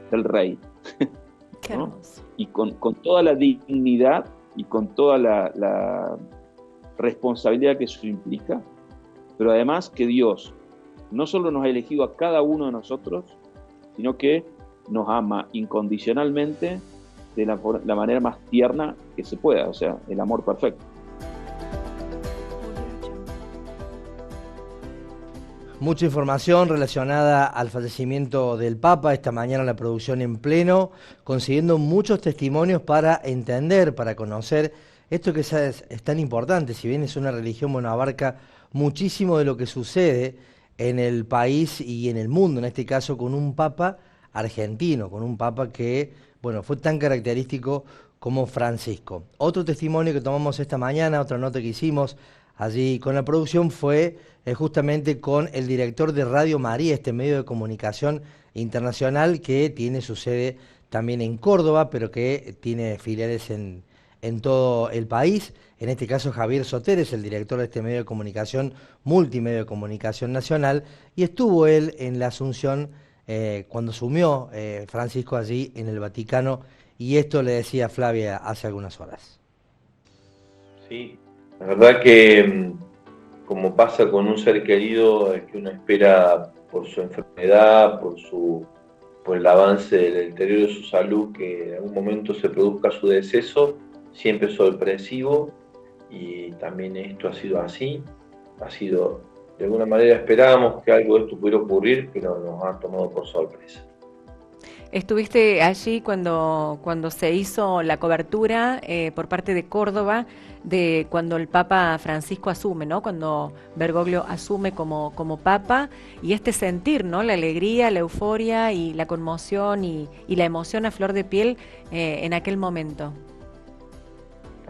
del rey. ¿No? Y con toda la dignidad y con toda la responsabilidad que eso implica, pero además que Dios no solo nos ha elegido a cada uno de nosotros, sino que nos ama incondicionalmente de la manera más tierna que se pueda, o sea, el amor perfecto. Mucha información relacionada al fallecimiento del Papa, esta mañana la producción en pleno, consiguiendo muchos testimonios para entender, para conocer esto que es tan importante. Si bien es una religión, bueno, abarca muchísimo de lo que sucede en el país y en el mundo, en este caso con un Papa argentino, con un Papa que, bueno, fue tan característico como Francisco. Otro testimonio que tomamos esta mañana, otra nota que hicimos allí con la producción fue justamente con el director de Radio María, este medio de comunicación internacional que tiene su sede también en Córdoba, pero que tiene filiales en todo el país. En este caso Javier Soter es el director de este medio de comunicación, multimedio de comunicación nacional, y estuvo él en la Asunción cuando asumió Francisco allí en el Vaticano, y esto le decía Flavia hace algunas horas. Sí, la verdad que como pasa con un ser querido que uno espera por su enfermedad, por por el avance del deterioro de su salud, que en algún momento se produzca su deceso, siempre sorpresivo, y también esto ha sido así. Ha sido, de alguna manera esperábamos que algo de esto pudiera ocurrir, pero nos ha tomado por sorpresa. Estuviste allí cuando se hizo la cobertura por parte de Córdoba, de cuando el Papa Francisco asume, ¿no? Cuando Bergoglio asume como Papa, y este sentir, ¿no? La alegría, la euforia y la conmoción y la emoción a flor de piel en aquel momento.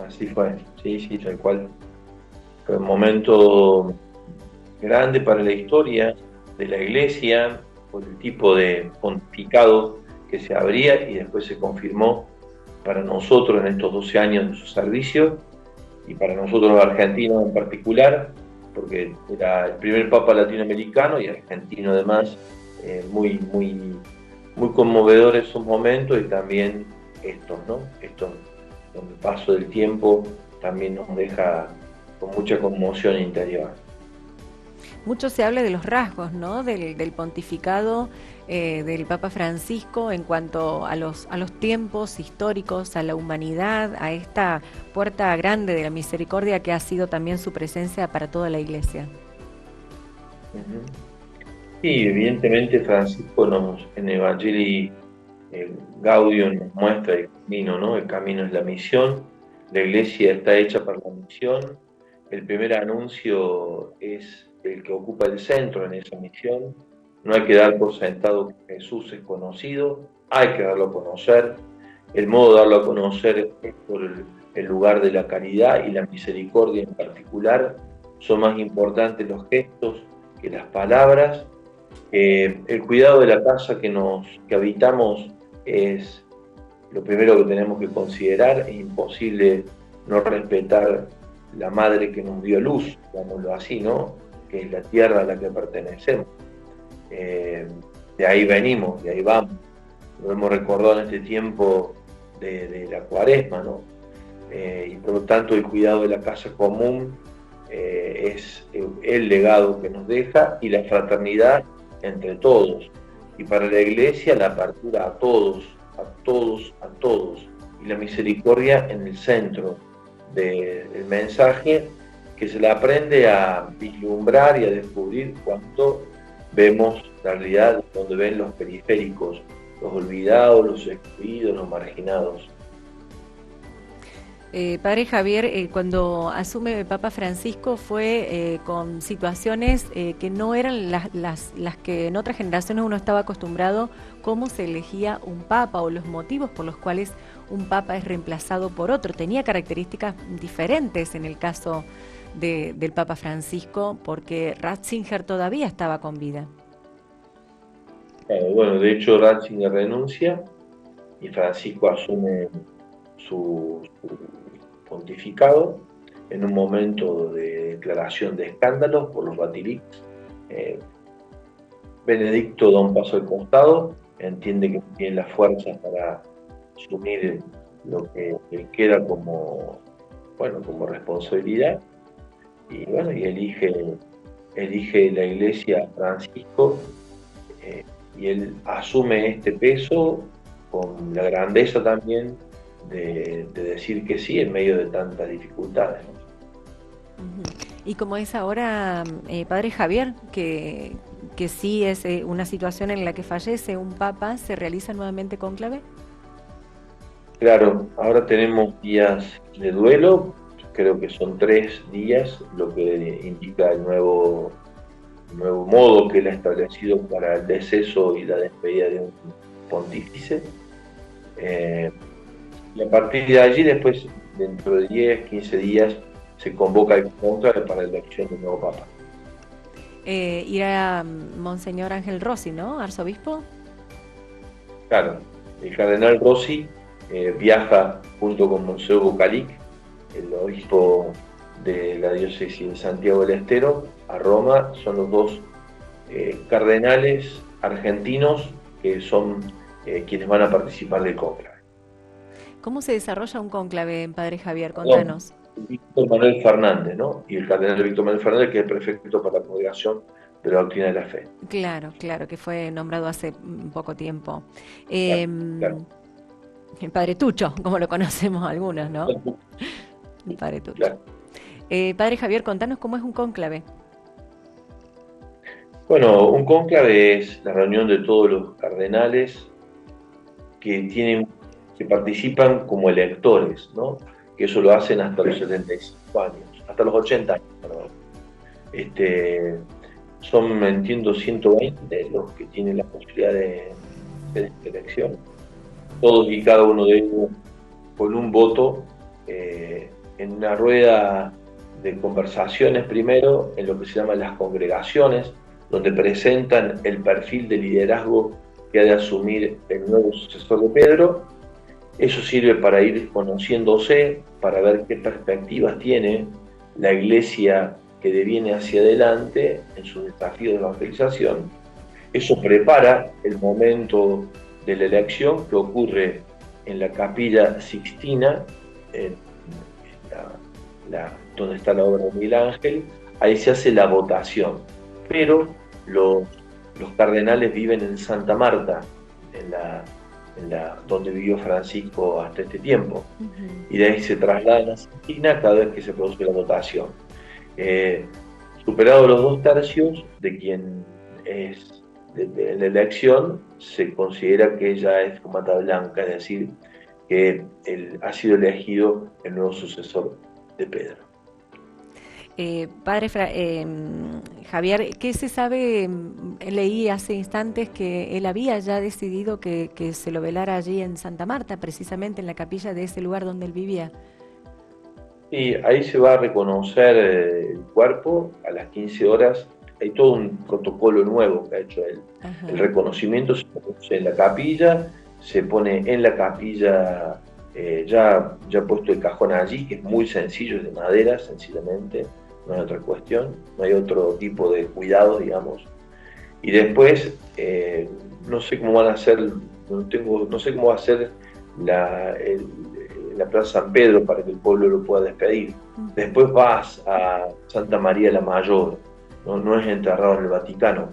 Así fue, sí, tal cual. Fue un momento grande para la historia de la Iglesia, por el tipo de pontificado que se abría y después se confirmó para nosotros en estos 12 años de su servicio, y para nosotros los argentinos en particular, porque era el primer papa latinoamericano y argentino además, muy conmovedor esos momentos, y también estos, ¿no? Estos, con el paso del tiempo, también nos deja con mucha conmoción interior. Mucho se habla de los rasgos, ¿no? del pontificado del Papa Francisco en cuanto a los tiempos históricos, a la humanidad, a esta puerta grande de la misericordia que ha sido también su presencia para toda la Iglesia. Sí, evidentemente Francisco en Evangelii Gaudium nos muestra el camino, ¿no? El camino es la misión, la Iglesia está hecha para la misión, el primer anuncio es el que ocupa el centro en esa misión. No hay que dar por sentado que Jesús es conocido, hay que darlo a conocer. El modo de darlo a conocer es por el lugar de la caridad y la misericordia en particular. Son más importantes los gestos que las palabras. El cuidado de la casa que habitamos es lo primero que tenemos que considerar. Es imposible no respetar la madre que nos dio luz, digámoslo así, ¿no? Que es la tierra a la que pertenecemos. De ahí venimos, de ahí vamos. Lo hemos recordado en este tiempo de la Cuaresma, ¿no? Y por lo tanto el cuidado de la casa común es el legado que nos deja, y la fraternidad entre todos. Y para la Iglesia la apertura a todos, y la misericordia en el centro del mensaje, que se la aprende a vislumbrar y a descubrir cuando vemos la realidad donde ven los periféricos, los olvidados, los excluidos, los marginados. Padre Javier, cuando asume el Papa Francisco fue con situaciones que no eran las que en otras generaciones uno estaba acostumbrado, cómo se elegía un Papa o los motivos por los cuales un Papa es reemplazado por otro. Tenía características diferentes en el caso del Papa Francisco, porque Ratzinger todavía estaba con vida. Bueno, de hecho Ratzinger renuncia y Francisco asume su pontificado en un momento de declaración de escándalos por los Batilix. Benedicto da un paso al costado, entiende que tiene las fuerzas para asumir lo que le queda como responsabilidad, y elige la Iglesia a Francisco, y él asume este peso con la grandeza también de decir que sí en medio de tantas dificultades, ¿no? Y como es ahora, Padre Javier, que sí es una situación en la que fallece un Papa, ¿se realiza nuevamente cónclave? Claro, ahora tenemos días de duelo, creo que son 3 días, lo que indica el nuevo modo que él ha establecido para el deceso y la despedida de un pontífice. Y a partir de allí, después, dentro de 10, 15 días, se convoca el cónclave para la elección del nuevo Papa. Irá Monseñor Ángel Rossi, ¿no? Arzobispo. Claro, el cardenal Rossi viaja junto con Monseñor Bucalic, el obispo de la diócesis de Santiago del Estero, a Roma. Son los 2 cardenales argentinos que son quienes van a participar del cónclave. ¿Cómo se desarrolla un cónclave, Padre Javier? Contanos. Víctor Manuel Fernández, ¿no? Y el cardenal Víctor Manuel Fernández, que es prefecto para la congregación de la doctrina de la fe. Claro, claro, que fue nombrado hace poco tiempo. Claro. El Padre Tucho, como lo conocemos algunos, ¿no? El Padre Tucho. Claro. Padre Javier, contanos cómo es un cónclave. Bueno, un cónclave es la reunión de todos los cardenales que participan como electores, ¿no? Que eso lo hacen hasta los 75 años, hasta los 80 años, perdón. Son, entiendo, 120 los que tienen la posibilidad de esta elección. Todos y cada uno de ellos con un voto en una rueda de conversaciones primero, en lo que se llaman las congregaciones, donde presentan el perfil de liderazgo que ha de asumir el nuevo sucesor de Pedro. Eso sirve para ir conociéndose, para ver qué perspectivas tiene la Iglesia que deviene hacia adelante en su desafío de evangelización. Eso prepara el momento de la elección, que ocurre en la Capilla Sixtina, donde está la obra de Miguel Ángel. Ahí se hace la votación, pero los cardenales viven en Santa Marta, donde vivió Francisco hasta este tiempo, y de ahí se trasladan a Sixtina cada vez que se produce la votación. Superados los 2/3 de quien es de la elección, se considera que ya es fumata blanca, es decir, que ha sido elegido el nuevo sucesor de Pedro. Padre Javier, ¿qué se sabe? Leí hace instantes que él había ya decidido que se lo velara allí en Santa Marta, precisamente en la capilla de ese lugar donde él vivía. Y ahí se va a reconocer el cuerpo a las 15 horas. Hay todo un protocolo nuevo que ha hecho él. Ajá. El reconocimiento se produce en la capilla, se pone en la capilla ya puesto el cajón allí, que es muy sencillo, es de madera, sencillamente, no hay otra cuestión, no hay otro tipo de cuidado, digamos. Y después, no sé cómo van a hacer, no sé cómo va a ser la Plaza San Pedro para que el pueblo lo pueda despedir. Después vas a Santa María la Mayor, no es enterrado en el Vaticano.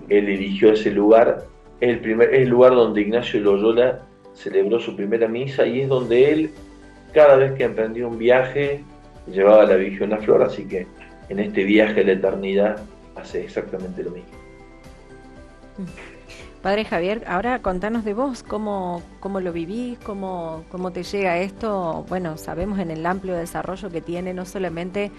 Él eligió ese lugar, es el lugar donde Ignacio Loyola celebró su primera misa, y es donde él, cada vez que emprendía un viaje, llevaba a la Virgen una flor, así que en este viaje a la eternidad hace exactamente lo mismo. Padre Javier, ahora contanos de vos, cómo lo vivís, cómo te llega esto. Bueno, sabemos en el amplio desarrollo que tiene, no solamente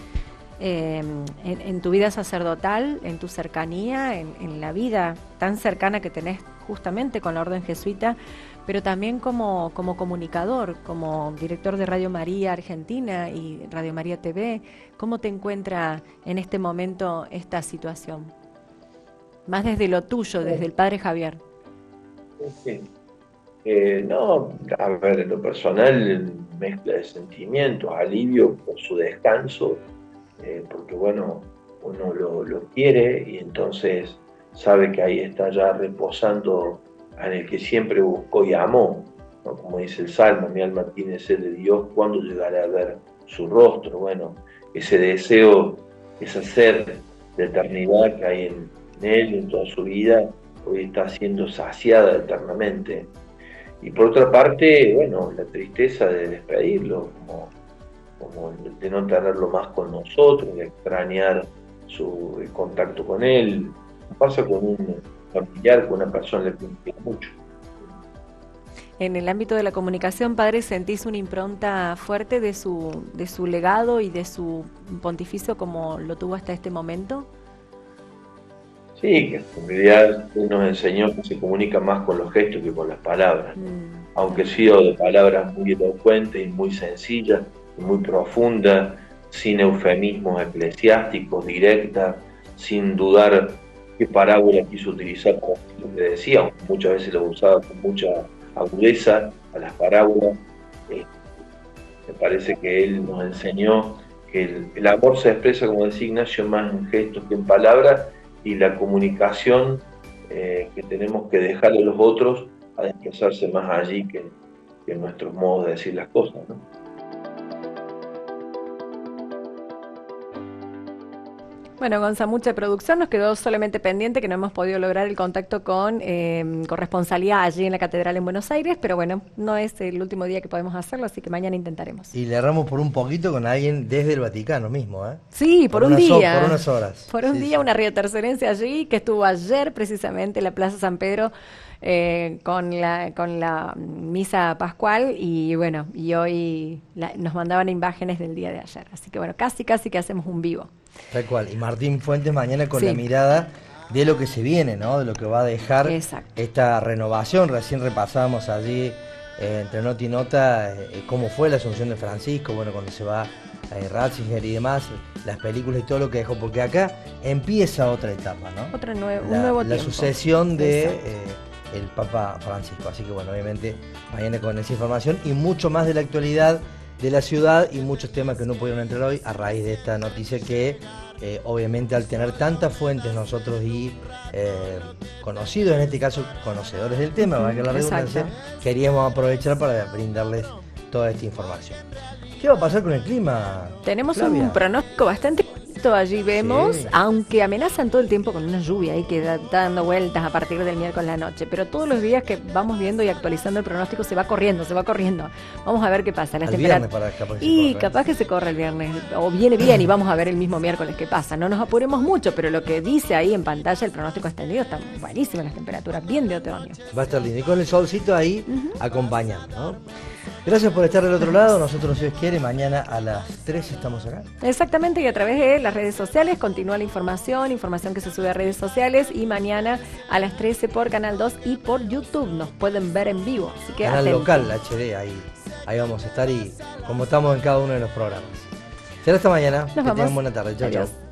en tu vida sacerdotal, en tu cercanía, en la vida tan cercana que tenés justamente con la Orden Jesuita, pero también como comunicador, como director de Radio María Argentina y Radio María TV. ¿Cómo te encuentra en este momento esta situación? Más desde lo tuyo, desde el Padre Javier. Sí. No, a ver, en lo personal, mezcla de sentimientos, alivio por su descanso, porque bueno, uno lo quiere y entonces sabe que ahí está ya reposando en el que siempre buscó y amó, ¿no? Como dice el Salmo, mi alma tiene sed de Dios, ¿cuándo llegaré a ver su rostro? Bueno, ese deseo, esa sed de eternidad que hay en él, en toda su vida, hoy está siendo saciada eternamente. Y por otra parte, bueno, la tristeza de despedirlo, como de no tenerlo más con nosotros, de extrañar el contacto con él. Pasa con un familiar, con una persona que quiere mucho. En el ámbito de la comunicación, Padre, ¿sentís una impronta fuerte de su legado y de su pontificio como lo tuvo hasta este momento? Sí, que en realidad nos enseñó que se comunica más con los gestos que con las palabras, ¿no? Aunque ha sido de palabras muy elocuentes y muy sencillas, y muy profundas, sin eufemismos eclesiásticos, directas, sin dudar qué parábola quiso utilizar para lo que decía, aunque muchas veces lo usaba con mucha agudeza a las parábolas. Me parece que él nos enseñó que el amor se expresa, como decía Ignacio, más en gestos que en palabras, y la comunicación que tenemos que dejarle a los otros a desplazarse más allí que en nuestros modos de decir las cosas, ¿no? Bueno, Gonza, mucha producción. Nos quedó solamente pendiente que no hemos podido lograr el contacto con corresponsalía allí en la Catedral en Buenos Aires, pero bueno, no es el último día que podemos hacerlo, así que mañana intentaremos. Y le erramos por un poquito con alguien desde el Vaticano mismo, ¿eh? Sí, por un día. Por unas horas. Por un día, una riotercerense allí que estuvo ayer precisamente en la Plaza San Pedro con la misa pascual y bueno, y hoy nos mandaban imágenes del día de ayer. Así que bueno, casi que hacemos un vivo. Tal cual. Y Martín Fuentes mañana con la mirada de lo que se viene, ¿no? De lo que va a dejar esta renovación. Recién repasábamos allí entre nota y nota cómo fue la Asunción de Francisco, bueno, cuando se va Ratzinger y demás, las películas y todo lo que dejó, porque acá empieza otra etapa, ¿no? Un nuevo tiempo. La sucesión de el Papa Francisco. Así que bueno, obviamente mañana con esa información y mucho más de la actualidad de la ciudad y muchos temas que no pudieron entrar hoy a raíz de esta noticia que obviamente al tener tantas fuentes nosotros y conocidos, en este caso conocedores del tema, valga la redundancia, queríamos aprovechar para brindarles toda esta información. ¿Qué va a pasar con el clima? Tenemos Flavia? un pronóstico bastante allí vemos, aunque amenazan todo el tiempo con una lluvia ahí que está dando vueltas a partir del miércoles a la noche, pero todos los días que vamos viendo y actualizando el pronóstico se va corriendo. Vamos a ver qué pasa. Las temperaturas capaz que se corre el viernes, o viene bien y vamos a ver el mismo miércoles qué pasa. No nos apuremos mucho, pero lo que dice ahí en pantalla el pronóstico extendido está buenísimo, las temperaturas bien de otoño. Va a estar lindo y con el solcito ahí acompañando, ¿no? Gracias por estar del otro lado. Nosotros, si Dios quiere, mañana a las 3 estamos acá. Exactamente, y a través de las redes sociales continúa la información que se sube a redes sociales, y mañana a las 13 por Canal 2 y por YouTube nos pueden ver en vivo. Así que Canal local, HD, ahí vamos a estar y como estamos en cada uno de los programas. Será hasta mañana. Que tengan buena tarde. Chao, chao.